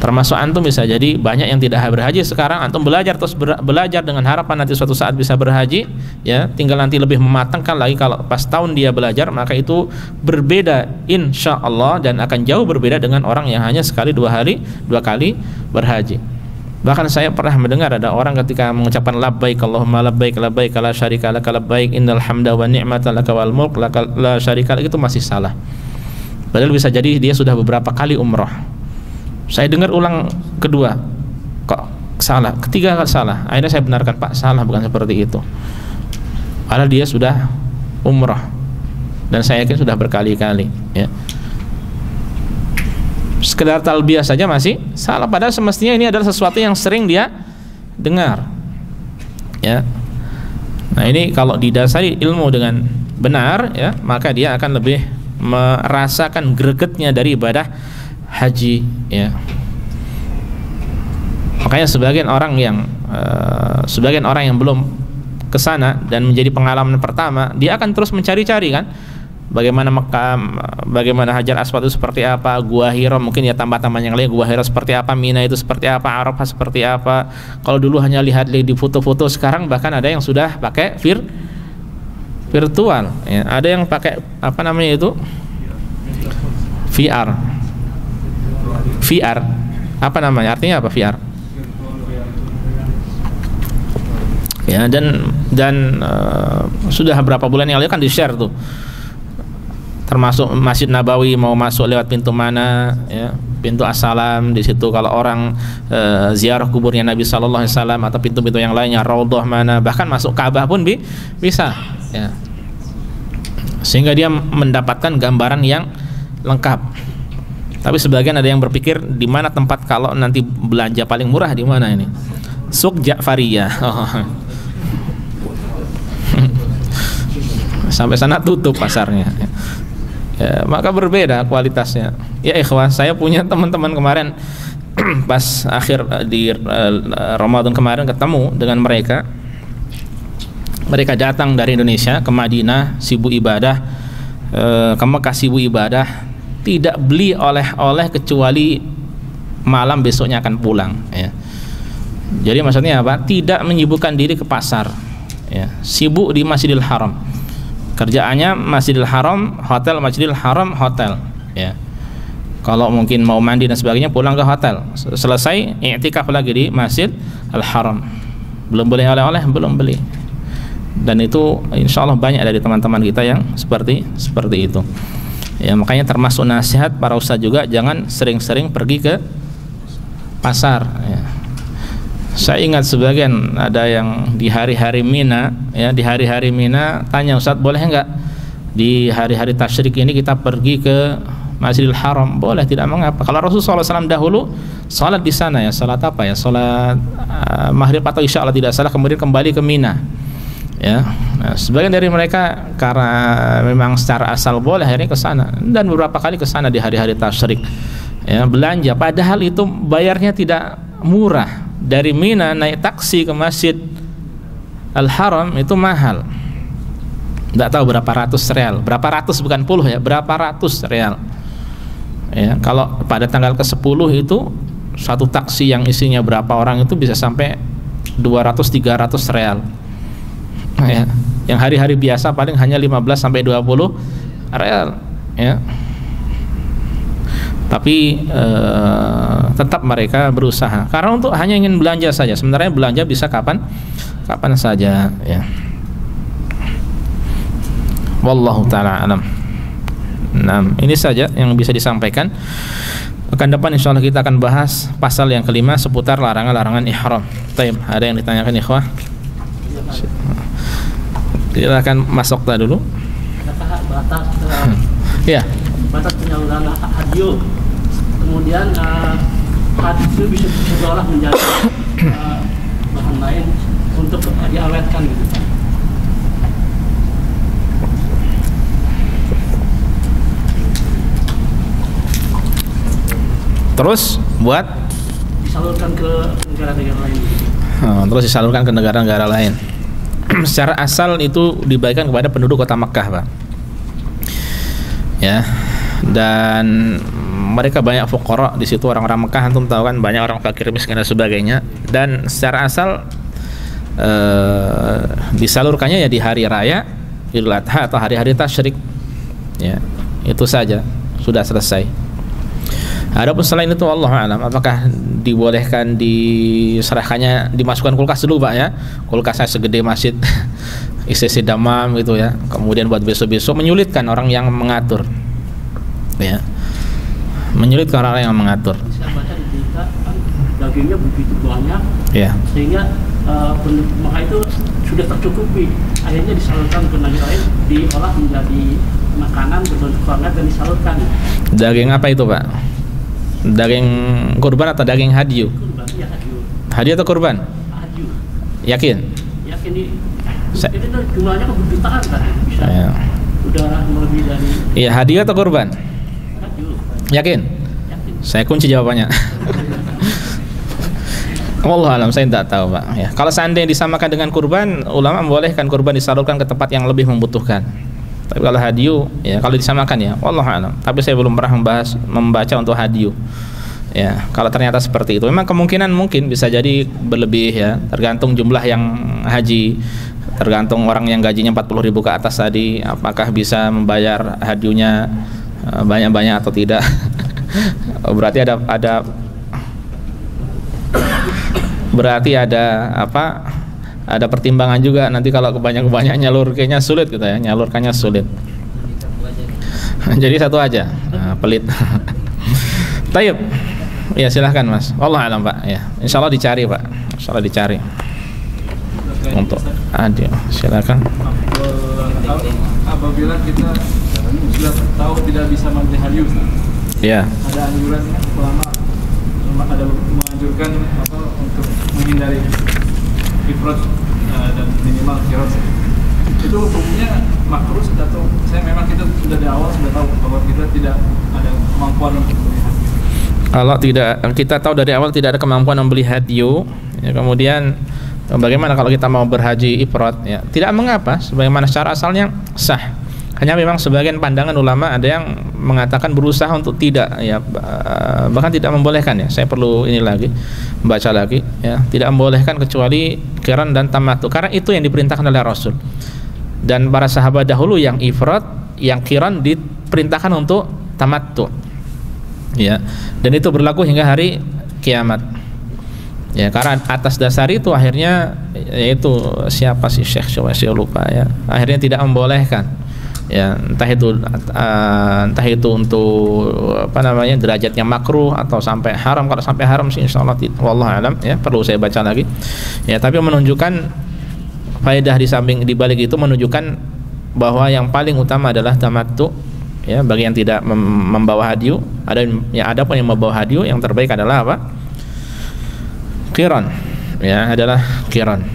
Termasuk antum bisa jadi banyak yang tidak berhaji sekarang, antum belajar terus belajar dengan harapan nanti suatu saat bisa berhaji, ya. Tinggal nanti lebih mematangkan lagi kalau pas tahun dia belajar, maka itu berbeda insya Allah, dan akan jauh berbeda dengan orang yang hanya sekali 2 kali berhaji. Bahkan saya pernah mendengar ada orang ketika mengucapkan labbaik Allahumma labbaik labbaik la syarika lak labbaik innal hamda wa ni'mata lak wal mulk la syarika lak, itu masih salah. Padahal bisa jadi dia sudah beberapa kali umrah. Saya dengar ulang kedua, kok salah, ketiga salah. Akhirnya saya benarkan, Pak, salah, bukan seperti itu. Padahal dia sudah umrah, dan saya yakin sudah berkali-kali, ya. Sekedar talbiyah saja masih salah, padahal semestinya ini adalah sesuatu yang sering dia dengar, ya. Nah, ini kalau didasari ilmu dengan benar, ya, maka dia akan lebih merasakan gregetnya dari ibadah haji, ya. Makanya sebagian orang yang belum ke sana dan menjadi pengalaman pertama, dia akan terus mencari-cari kan, bagaimana Mekah, bagaimana Hajar Aswad itu seperti apa, Gua Hira mungkin ya tambah-tambah yang lain, Gua Hira seperti apa, Mina itu seperti apa, Arafah seperti apa. Kalau dulu hanya lihat di foto-foto, sekarang bahkan ada yang sudah pakai virtual ya. Ada yang pakai apa namanya itu, VR. Apa namanya, artinya apa VR? Ya, dan sudah beberapa bulan yang lalu kan di-share tuh, termasuk Masjid Nabawi mau masuk lewat pintu mana ya, pintu As-Salam. Di situ kalau orang ziarah kuburnya Nabi sallallahu alaihi wasallam atau pintu-pintu yang lainnya, Raudhah mana, bahkan masuk Ka'bah pun bisa ya. Sehingga dia mendapatkan gambaran yang lengkap. Tapi sebagian ada yang berpikir di mana tempat kalau nanti belanja paling murah di mana ini? Suk Ja'fariyah. Sampai sana tutup pasarnya. Ya, maka berbeda kualitasnya. Ya ikhwah, saya punya teman-teman kemarin pas akhir di Ramadan kemarin ketemu dengan mereka. Mereka datang dari Indonesia ke Madinah sibuk ibadah, ke Mekah sibuk ibadah, tidak beli oleh-oleh kecuali malam besoknya akan pulang ya. Jadi maksudnya apa? Tidak menyibukkan diri ke pasar ya. Sibuk di Masjidil Haram. Kerjaannya Masjidil Haram, hotel, Masjidil Haram, hotel ya. Kalau mungkin mau mandi dan sebagainya pulang ke hotel. Selesai i'tikaf lagi di Masjid Al-Haram. Belum boleh oleh-oleh, belum beli. Dan itu insya Allah banyak dari teman-teman kita yang seperti itu ya. Makanya termasuk nasihat para ustadz juga, jangan sering-sering pergi ke pasar ya. Saya ingat sebagian ada yang di hari-hari Mina ya, di hari-hari Mina tanya, Ustadz boleh enggak di hari-hari tasyrik ini kita pergi ke Masjidil Haram? Boleh, tidak mengapa. Kalau Rasulullah SAW dahulu salat di sana ya, salat apa ya, salat maghrib atau isya Allah tidak salah, kemudian kembali ke Mina ya. Nah, sebagian dari mereka karena memang secara asal boleh, akhirnya ke sana, dan beberapa kali ke sana di hari-hari tasyrik ya, belanja. Padahal itu bayarnya tidak murah. Dari Mina naik taksi ke Masjid Al-Haram itu mahal. Tidak tahu berapa ratus real, berapa ratus bukan puluh ya, berapa ratus real ya. Kalau pada tanggal ke-10 itu satu taksi yang isinya berapa orang itu bisa sampai 200-300 real ya. Yang hari-hari biasa paling hanya 15-20 real ya. Tapi tetap mereka berusaha karena untuk hanya ingin belanja saja. Sebenarnya belanja bisa kapan saja ya. Wallahu ta'ala alam. Nah, ini saja yang bisa disampaikan. Akan depan insyaallah kita akan bahas pasal yang kelima seputar larangan-larangan ihram. Taib, ada yang ditanyakan ikhwah? Silakan masuk dulu.
Batas
ya.
Batas penyalurkan haji. Kemudian hadis itu bisa diolah menjadi bahan lain untuk diawetkan gitu Pak.
Terus buat
disalurkan ke negara-negara lain gitu.
Terus disalurkan ke negara-negara lain. Secara asal itu dibagikan kepada penduduk kota Makkah, Pak. Ya. Dan mereka banyak fuqara di situ, orang-orang Mekah, antum tahu kan, banyak orang fakir miskin dan sebagainya. Dan secara asal disalurkannya ya di hari raya Idul Adha atau hari-hari tasyrik. Ya, itu saja, sudah selesai. Adapun selain itu Allah alam, apakah dibolehkan diserahkannya, dimasukkan kulkas dulu Pak ya, kulkasnya segede masjid ICC Damam gitu ya, kemudian buat besok-besok, menyulitkan orang yang mengatur ya, menyulitkan orang yang mengatur.
Saya baca di berita kan dagingnya begitu banyak
ya,
sehingga penduduk Mekah itu sudah tercukupi, akhirnya disalurkan ke negara lain, diolah menjadi makanan berbentuk kornet dan disalurkan.
Daging apa itu Pak? Daging kurban atau daging hadyu?
Kurban, ya hadyu.
Hadyu atau kurban?
Hadyu.
Yakin?
Yakin ini tuh jumlahnya kan berjutaan kan? Bisa.
Ya.
Udah lebih dari.
Iya, hadyu atau kurban?
Hadyu.
Yakin?
Yakin.
Saya kunci jawabannya. Wallahu alam, saya tidak tahu Pak ya. Kalau seandainya disamakan dengan kurban, ulama membolehkan kurban disalurkan ke tempat yang lebih membutuhkan. Tapi kalau hadiyu ya, kalau disamakan ya, wallahu alam. Tapi saya belum pernah membaca untuk hadiyu. Ya, kalau ternyata seperti itu, memang kemungkinan mungkin bisa jadi berlebih ya, tergantung jumlah yang haji, tergantung orang yang gajinya 40.000 ke atas tadi, apakah bisa membayar hadiyunya banyak-banyak atau tidak. Berarti ada apa? Ada pertimbangan juga nanti kalau kebanyak nyalur kayaknya sulit gitu ya, nyalurkannya sulit. Jadi satu aja, pelit. Taib. Ya silahkan Mas. Allah alam Pak. Ya, insya Allah dicari Pak. Insya Allah dicari. Untuk adil. Silakan.
Apabila kita sudah tahu tidak bisa membeli hadiu,
ya.
Ada anjuran ulama ada menganjurkan untuk menghindari ifrat dan minimal kiros. Itu hukumnya makruh atau saya memang kita sudah di awal sudah tahu bahwa kita tidak ada kemampuan untuk membeli hadiu.
Kalau tidak, kita tahu dari awal tidak ada kemampuan membeli hadiu, ya, kemudian bagaimana kalau kita mau berhaji ifrat? Ya, tidak mengapa, sebagaimana secara asalnya sah. Hanya memang sebagian pandangan ulama ada yang mengatakan berusaha untuk tidak, ya, bahkan tidak membolehkan ya. Saya perlu ini lagi, baca lagi, ya, tidak membolehkan kecuali qiran dan tamattu, karena itu yang diperintahkan oleh Rasul. Dan para sahabat dahulu yang ifrat, yang qiran diperintahkan untuk tamattu. Ya, dan itu berlaku hingga hari kiamat. Ya, karena atas dasar itu akhirnya yaitu siapa sih Syekh, coba saya lupa ya. Akhirnya tidak membolehkan. Ya, entah itu untuk apa namanya derajatnya makruh atau sampai haram. Kalau sampai haram sih insyaallah wallahu alam ya, perlu saya baca lagi. Ya, tapi menunjukkan faedah di balik itu menunjukkan bahwa yang paling utama adalah tamattu. Ya, bagi yang tidak membawa hadiu, ada pun yang membawa hadiu, yang terbaik adalah apa? Qiran. Ya, adalah qiran.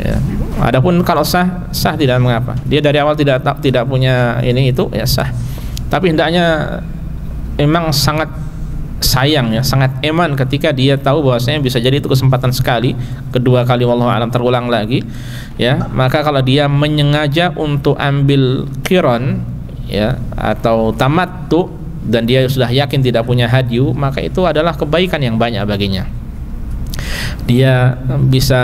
Ya. Adapun kalau sah tidak mengapa. Dia dari awal tidak punya ini itu ya sah. Tapi hendaknya memang sangat sayang ya, sangat eman ketika dia tahu bahwasanya bisa jadi itu kesempatan sekali, kedua kali wallahu alam terulang lagi. Ya, maka kalau dia menyengaja untuk ambil qiran ya atau tamattu dan dia sudah yakin tidak punya hadiu, maka itu adalah kebaikan yang banyak baginya. Dia bisa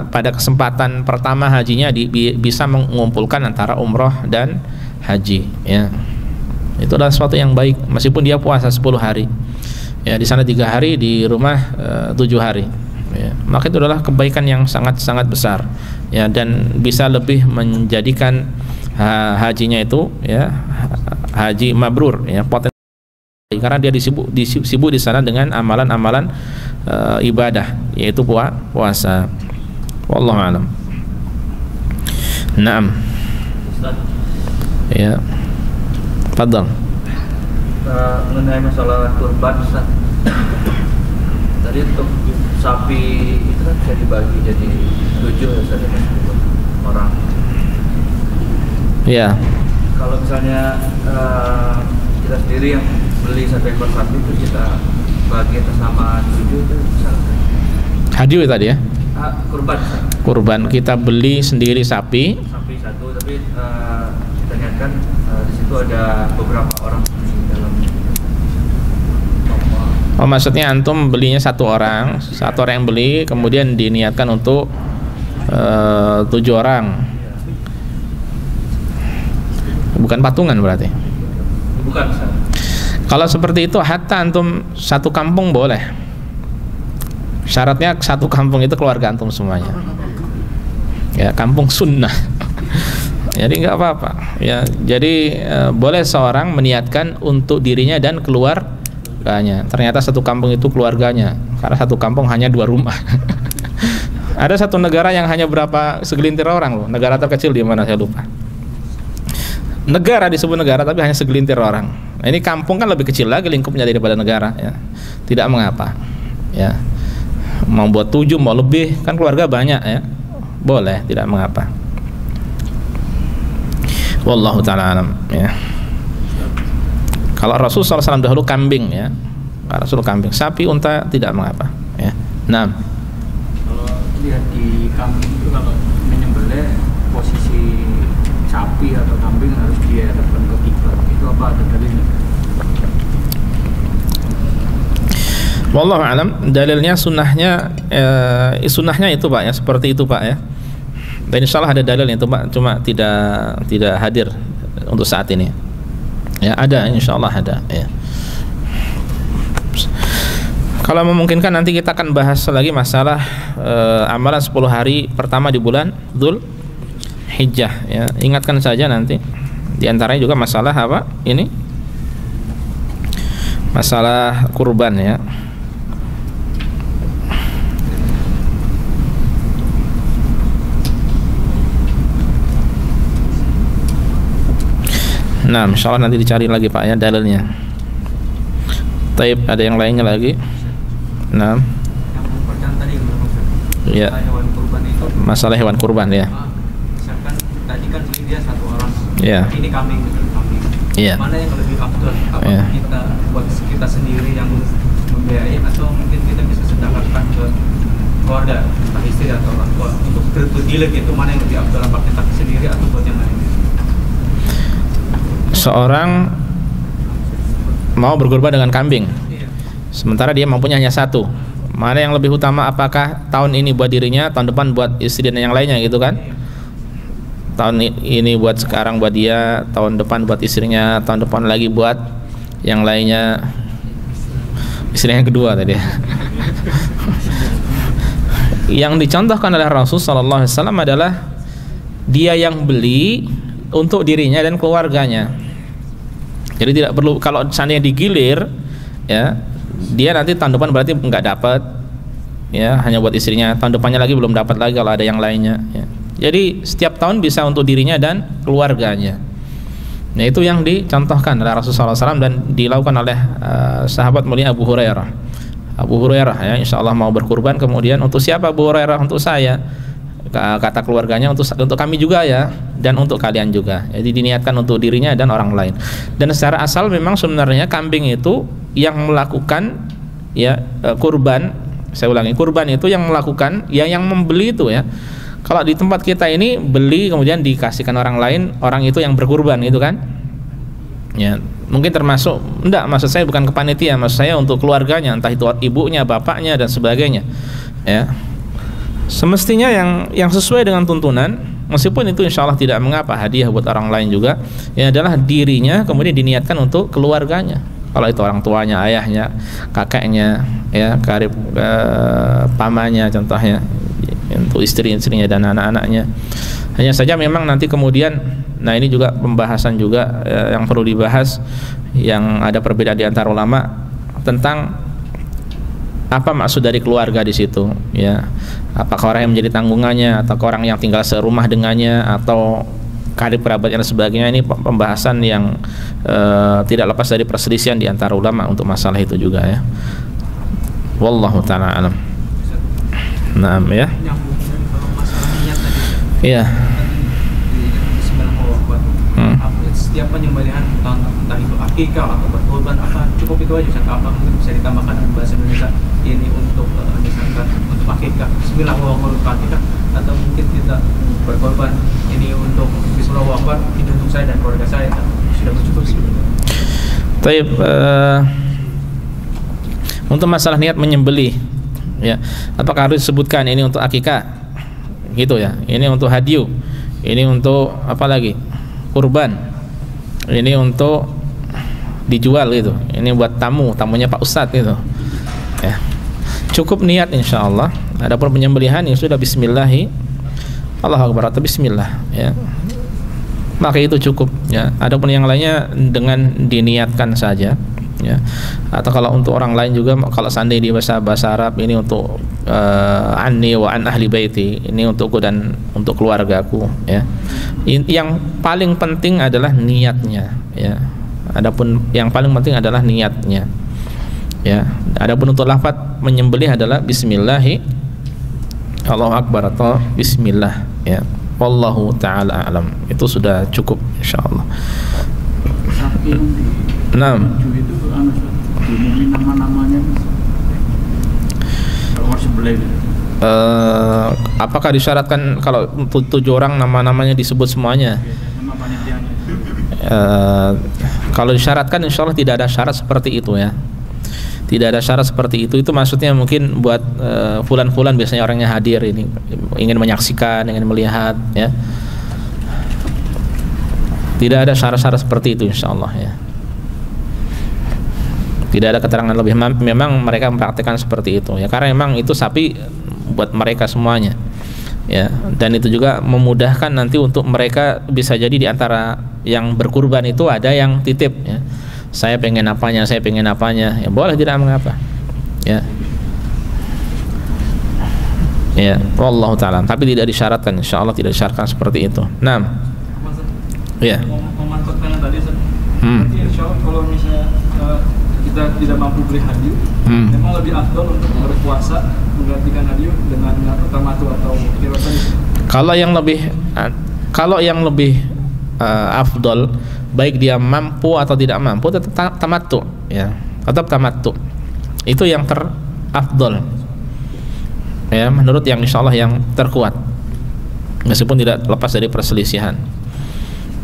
pada kesempatan pertama hajinya bisa mengumpulkan antara umroh dan haji ya. Itu adalah sesuatu yang baik meskipun dia puasa 10 hari. Ya, di sana 3 hari, di rumah 7 hari. Ya, maka itu adalah kebaikan yang sangat-sangat besar. Ya, dan bisa lebih menjadikan hajinya itu ya haji mabrur ya, potensi, karena dia disibuk di sana dengan amalan-amalan ibadah, yaitu puasa. Wallahu a'lam. Naam. Ya. Fadhal.
Mengenai masalah kurban Ustaz. Tadi untuk sapi itu kan bisa dibagi jadi 7 Ustaz, orang.
Ya.
Kalau misalnya kita sendiri yang beli 1 ekor sapi itu kita bagi atas nama 7 itu bisa.
Hadiu tadi ya?
Kurban.
Kurban kita beli sendiri sapi.
Sapi 1, tapi kita niatkan di situ ada beberapa orang di dalam.
Oh, maksudnya antum belinya satu orang yang beli, kemudian diniatkan untuk 7 orang. Bukan patungan berarti?
Bukan.
Kalau seperti itu hatta antum satu kampung boleh. Syaratnya satu kampung itu keluarga antum semuanya. Ya, kampung sunnah. Jadi nggak apa-apa. Ya, jadi boleh seorang meniatkan untuk dirinya dan keluarganya. Ternyata satu kampung itu keluarganya. Karena satu kampung hanya 2 rumah. Ada satu negara yang hanya segelintir orang loh. Negara terkecil di mana saya lupa. Negara disebut negara tapi hanya segelintir orang. Nah, ini kampung kan lebih kecil lagi lingkupnya daripada negara ya. Tidak mengapa. Ya. Mau buat 7 mau lebih, kan keluarga banyak ya. Boleh, tidak mengapa. Wallahu ta'ala alam ya. Kalau Rasul SAW dahulu kambing ya. Rasul kambing, sapi, unta tidak mengapa ya. Nah.
lihat di kambing itu kalau menyembelih posisi sapi atau kambing harus dihadapkan ke kiblat, itu apa ada dalilnya?
Wallahu alam, dalilnya sunnahnya itu Pak ya, seperti itu Pak ya. Dan insyaallah ada dalilnya itu Pak, cuma tidak hadir untuk saat ini. Ya ada, insyaallah ada ya. Kalau memungkinkan nanti kita akan bahas lagi masalah amalan 10 hari pertama di bulan Dzul Hijjah ya. Ingatkan saja nanti. Di antaranya juga masalah apa? Ini masalah kurban ya. Nah, insyaallah nanti dicari lagi Pak ya dalilnya. Taib, ada yang lainnya lagi? Nah,
yang pertanyaan tadi
ya.
Hewan kurban itu.
Masalah hewan kurban ya.
Misalkan tadi kan dia satu orang.
Ya.
Ini kambing gitu, kambing.
Iya.
Mana yang lebih afdal? Apa
Iya.
kita buat kita sendiri yang membiayai atau mungkin kita bisa sedekahkan ke keluarga, entah istri atau orang tua untuk berdialek itu mana yang lebih afdal, apa kita sendiri atau buat yang lain?
Seorang mau berkurban dengan kambing,
Iya.
sementara dia mampunya hanya satu. Mana yang lebih utama? Apakah tahun ini buat dirinya, tahun depan buat istri dan yang lainnya gitu kan? Tahun ini buat sekarang buat dia, tahun depan buat istrinya, tahun depan lagi buat yang lainnya, istrinya yang kedua tadi. Yang dicontohkan oleh Rasul sallallahu alaihi wasallam adalah dia yang beli untuk dirinya dan keluarganya. Jadi tidak perlu, kalau seandainya digilir ya, dia nanti tahun depan berarti nggak dapat ya, hanya buat istrinya, tahun depannya lagi belum dapat lagi kalau ada yang lainnya ya. Jadi setiap tahun bisa untuk dirinya dan keluarganya. Nah itu yang dicontohkan oleh Rasulullah SAW dan dilakukan oleh sahabat mulia Abu Hurairah. Abu Hurairah ya, insya Allah mau berkurban, kemudian untuk siapa Abu Hurairah? Untuk saya, kata keluarganya, untuk kami juga ya, dan untuk kalian juga. Jadi diniatkan untuk dirinya dan orang lain. Dan secara asal memang sebenarnya kambing itu yang melakukan ya kurban, saya ulangi, kurban itu yang melakukan ya, yang membeli itu ya. Kalau di tempat kita ini beli kemudian dikasihkan orang lain, orang itu yang berkurban gitu kan ya, mungkin termasuk, enggak, maksud saya bukan ke panitia, maksud saya untuk keluarganya, entah itu ibunya, bapaknya dan sebagainya ya. Semestinya yang sesuai dengan tuntunan, meskipun itu insya Allah tidak mengapa, hadiah buat orang lain juga, ya adalah dirinya kemudian diniatkan untuk keluarganya. Kalau itu orang tuanya, ayahnya, kakeknya, ya karib pamannya contohnya, untuk istri-istrinya dan anak-anaknya. Hanya saja memang nanti kemudian, nah ini juga pembahasan juga yang perlu dibahas, yang ada perbedaan di antara ulama tentang apa maksud dari keluarga di situ ya. Apakah orang yang menjadi tanggungannya, atau orang yang tinggal serumah dengannya, atau karib kerabatnya dan sebagainya. Ini pembahasan yang tidak lepas dari perselisihan di antara ulama untuk masalah itu juga ya. Wallahu ta'ala alam. Naam ya.
Nyambung dari kalau masalah niat tadi.
Iya.
Setiap penyembelihan entah itu akikah atau berkorban apa, cukup itu aja. Apa mungkin bisa ditambahkan dengan bahasa Indonesia ini untuk misalkan untuk akikah Bismillahirrahmanirrahim, atau mungkin kita berkorban ini untuk Bismillahirrahmanirrahim, ini untuk saya dan keluarga saya, sudah cukup gitu.
Taib, untuk masalah niat menyembelih ya, apakah harus disebutkan ini untuk akikah gitu ya, ini untuk hadiu, ini untuk apa lagi, kurban, ini untuk dijual gitu, ini buat tamunya Pak Ustadz gitu ya. Cukup niat insyaallah. Adapun penyembelihan yang sudah bismillahi Allahu akbar atau bismillah ya, maka itu cukup ya. Adapun yang lainnya dengan diniatkan saja ya. Atau kalau untuk orang lain juga, kalau seandainya di bahasa Arab ini untuk anni wa an ahli baiti, ini untukku dan untuk keluargaku ya. Yang paling penting adalah niatnya ya. Adapun yang paling penting adalah niatnya ya. Adapun untuk lafaz menyembelih adalah bismillahi Allahu akbar atau bismillah ya. Wallahu ta'ala alam. Itu sudah cukup insyaallah.
Sapi yang itu diumumin nama-namanya kalau sebelah itu
Apakah disyaratkan kalau 7 orang nama-namanya disebut semuanya?
Nama panitianya.
Kalau disyaratkan insya Allah tidak ada syarat seperti itu ya. Tidak ada syarat seperti itu. Itu maksudnya mungkin buat fulan-fulan biasanya orangnya hadir ini ingin menyaksikan, ingin melihat ya. Tidak ada syarat-syarat seperti itu insya Allah ya. Tidak ada keterangan lebih. Memang mereka mempraktikkan seperti itu ya. Karena memang itu sapi buat mereka semuanya ya, dan itu juga memudahkan nanti untuk mereka bisa jadi di antara yang berkurban itu ada yang titip ya. Saya pengen apanya ya, boleh, tidak mengapa ya. Ya, wallahu taala. Tapi tidak disyaratkan, insyaallah tidak disyaratkan seperti itu. Nah, ya.
Memantapkan tadi, berarti insya Allah kalau misalnya kita tidak mampu beli hadiah, memang lebih afdol untuk berpuasa menggantikan hadiah dengan tamattu atau kirosan. Kalau yang lebih afdol, baik dia mampu atau tidak mampu, tetap tamattu ya, tetap tamattu. Itu yang terafdol ya, menurut yang insyaallah yang terkuat, meskipun tidak lepas dari perselisihan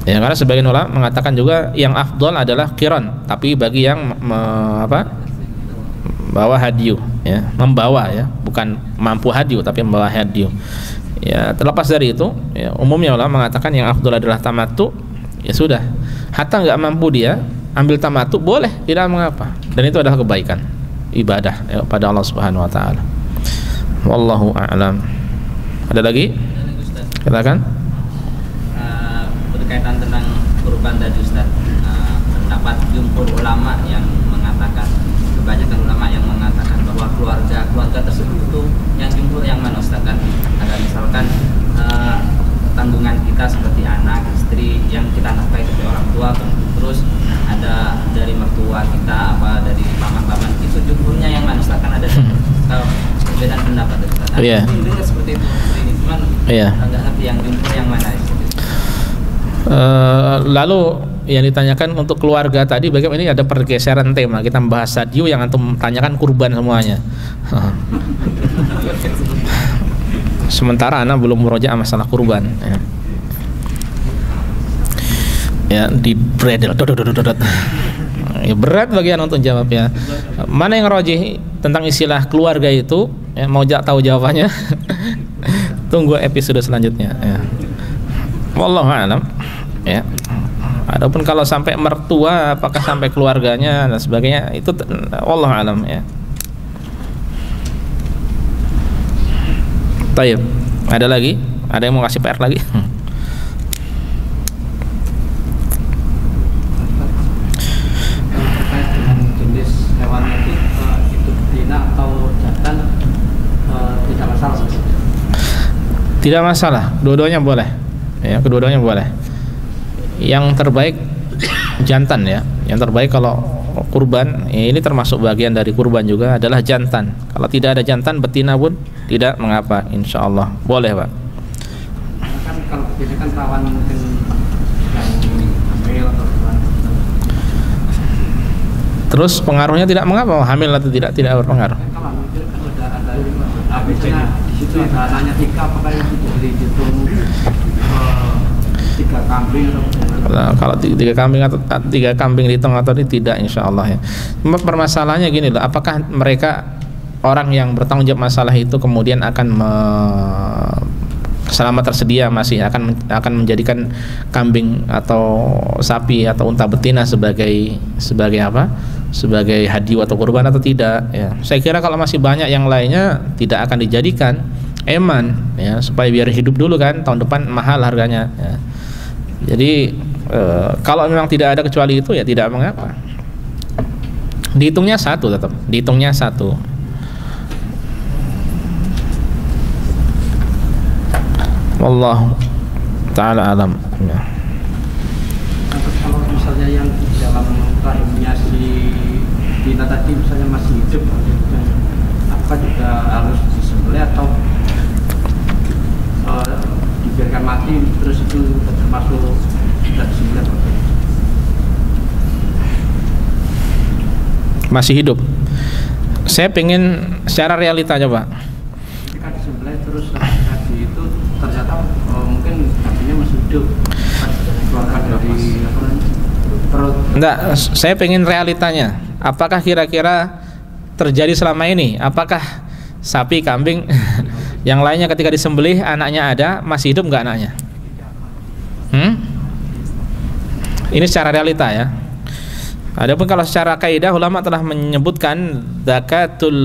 ya. Karena sebagian ulama mengatakan juga yang afdol adalah qiran, tapi bagi yang bawa hadiu ya, membawa ya, bukan mampu hadiu tapi membawa hadiu ya. Terlepas dari itu ya, umumnya ulama mengatakan yang afdol adalah tamattu ya, sudah, hatta nggak mampu dia ambil tamattu boleh, tidak mengapa, dan itu adalah kebaikan ibadah ya, pada Allah Subhanahu wa taala. Wallahu a'lam. Ada lagi? Silakan.
Berkaitan tentang kurban tadi Ustaz, pendapat jumhur ulama yang mengatakan, kebanyakan ulama yang mengatakan bahwa keluarga tersebut itu yang jumhur yang mana Ustaz? Kan ada misalkan tanggungan kita seperti anak, istri yang kita nafkahi seperti orang tua, terus ada dari mertua kita, dari paman-paman, itu jumhurnya yang mana Ustaz? Kan ada perbedaan pendapat Ustaz.
Iya.
Seperti itu. Cuman agak ngerti yang jumhur yang mana itu.
Lalu yang ditanyakan untuk keluarga tadi, bagaimana? Ini ada pergeseran tema. Kita membahas hadiu, yang antum tanyakan kurban semuanya. Sementara anak belum merojaah masalah kurban ya, di bredel ya, berat bagian untuk jawab ya. Mana yang rojih tentang istilah keluarga itu ya, mau tahu jawabannya tunggu episode selanjutnya ya. Wallahu a'lam ya. Adapun kalau sampai mertua, apakah sampai keluarganya dan sebagainya, itu wallahu a'lam ya. Taib. Ada lagi? Ada yang mau kasih PR lagi?
Terkait dengan jenis hewan itu, betina atau jantan, tidak masalah.
Tidak masalah, dua-duanya boleh. Ya, kedua-duanya boleh. Yang terbaik jantan ya. Yang terbaik kalau kurban, ya ini termasuk bagian dari kurban juga, adalah jantan. Kalau tidak ada jantan, betina pun tidak mengapa, insya Allah boleh Pak.
Kan kalau betina kan rawan mungkin yang hamil atau
terus pengaruhnya tidak mengapa, hamil atau tidak berpengaruh.
kalau mungkin kan ada biasanya di situ ada anaknya 3, apakah yang dibeli itu 3 kambing atau
kalau 3 kambing atau 3 kambing dihitung atau tidak, insya Allah ya. Permasalahannya gini loh, apakah mereka orang yang bertanggung jawab masalah itu kemudian akan selama tersedia masih akan menjadikan kambing atau sapi atau unta betina sebagai apa? Sebagai hadiah atau kurban atau tidak ya. Saya kira kalau masih banyak yang lainnya tidak akan dijadikan eman ya, supaya biar hidup dulu kan, tahun depan mahal harganya ya. Jadi kalau memang tidak ada kecuali itu ya tidak mengapa. Dihitungnya 1 tetap, dihitungnya 1. Wallahu ta'ala alam ya.
Kalau misalnya yang dalam rahimnya si Dina tadi misalnya masih hidup, apakah juga harus disembelih atau dibiarkan mati terus itu termasuk tidak disembelih? Masih
hidup. Saya pengen secara realita coba.
terus tadi itu ternyata mungkin sapinya masih hidup pas dikeluarkan dari perut.
Enggak, saya pengen realitanya. Apakah kira-kira terjadi selama ini? Apakah sapi, kambing yang lainnya ketika disembelih anaknya ada, masih hidup nggak anaknya? Ini secara realita ya. Adapun kalau secara kaidah ulama telah menyebutkan zakatul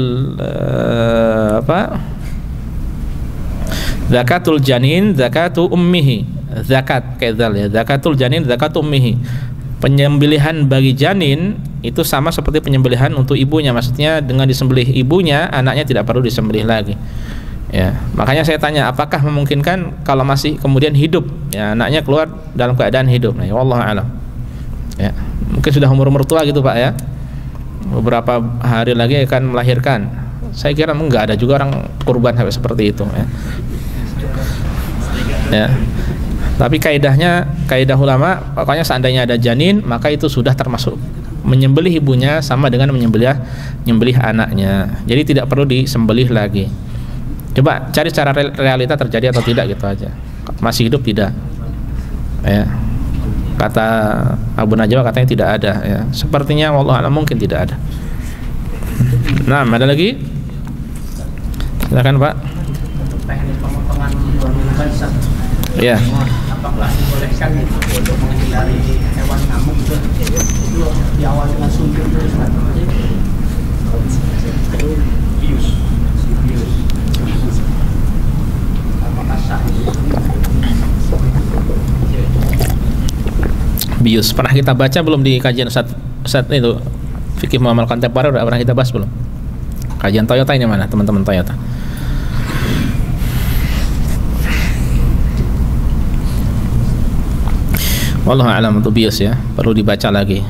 janin, zakatu ummihi. Zakat kaidal ya, zakatul janin, zakatu ummihi. Penyembelihan bagi janin itu sama seperti penyembelihan untuk ibunya, maksudnya dengan disembelih ibunya, anaknya tidak perlu disembelih lagi. Ya, makanya saya tanya, apakah memungkinkan kalau masih kemudian hidup, ya anaknya keluar dalam keadaan hidup? Nah, ya wallahu a'lam. Ya, mungkin sudah umur tua gitu Pak ya, beberapa hari lagi akan melahirkan. Saya kira enggak ada juga orang kurban sampai seperti itu ya. Ya. Tapi kaidah ulama, pokoknya seandainya ada janin, maka itu sudah termasuk menyembelih ibunya sama dengan menyembelih anaknya. Jadi tidak perlu disembelih lagi. Coba cari secara realita terjadi atau tidak gitu aja. Masih hidup tidak? Ya. Kata Abu Najwa katanya tidak ada ya. Sepertinya wallahu a'lam mungkin tidak ada. Nah, ada lagi? Silakan Pak.
Teknik pemotongan bansa.
Ya.
Apakah dibolehkan untuk menghindari hewan ngamuk itu diawali dengan suntik terus bius. Apakah sah?
Bius pernah kita baca belum di kajian Ustaz itu fikih muamalah kontemporer, udah pernah kita bahas belum? Kajian Toyota ini mana teman-teman Toyota? Wallahu a'lam untuk bius ya, perlu dibaca lagi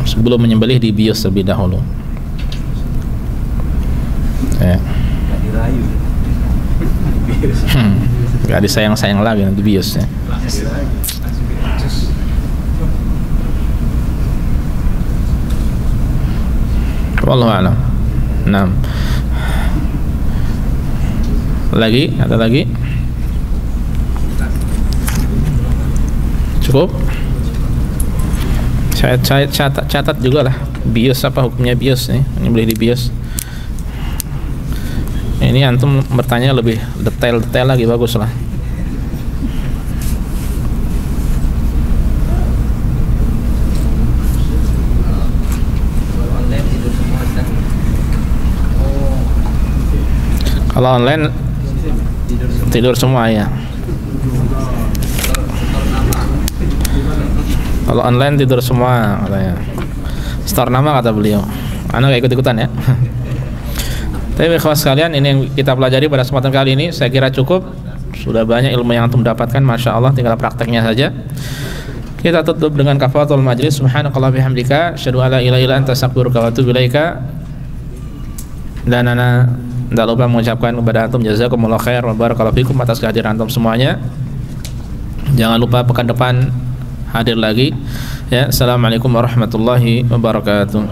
sebelum menyembelih, di bius terlebih dahulu. Ya. Gak disayang-sayang lagi nanti bius ya. Wallahu a'lam. Nah, lagi ada lagi? Cukup? Saya catat juga lah bios, apa hukumnya bios nih, ini boleh di bios. Ini antum bertanya lebih detail lagi, bagus lah. Kalau online tidur semua ya. Kalau online tidur semua katanya. Store nama kata beliau. Anak gak ikut-ikutan ya. Tapi ikhwas sekalian, ini yang kita pelajari pada kesempatan kali ini saya kira cukup. Sudah banyak ilmu yang antum dapatkan, masya Allah, tinggal prakteknya saja. Kita tutup dengan kafaratul majlis. Subhanakallah bihamdika, asyhadu an la ilaha illa anta, astaghfiruka wa atubu ilaika. Dan ana tidak lupa mengucapkan kepada antum jazakumullah khair wa barakallahu fikum atas kehadiran antum semuanya. Jangan lupa pekan depan hadir lagi ya. Assalamualaikum warahmatullahi wabarakatuh.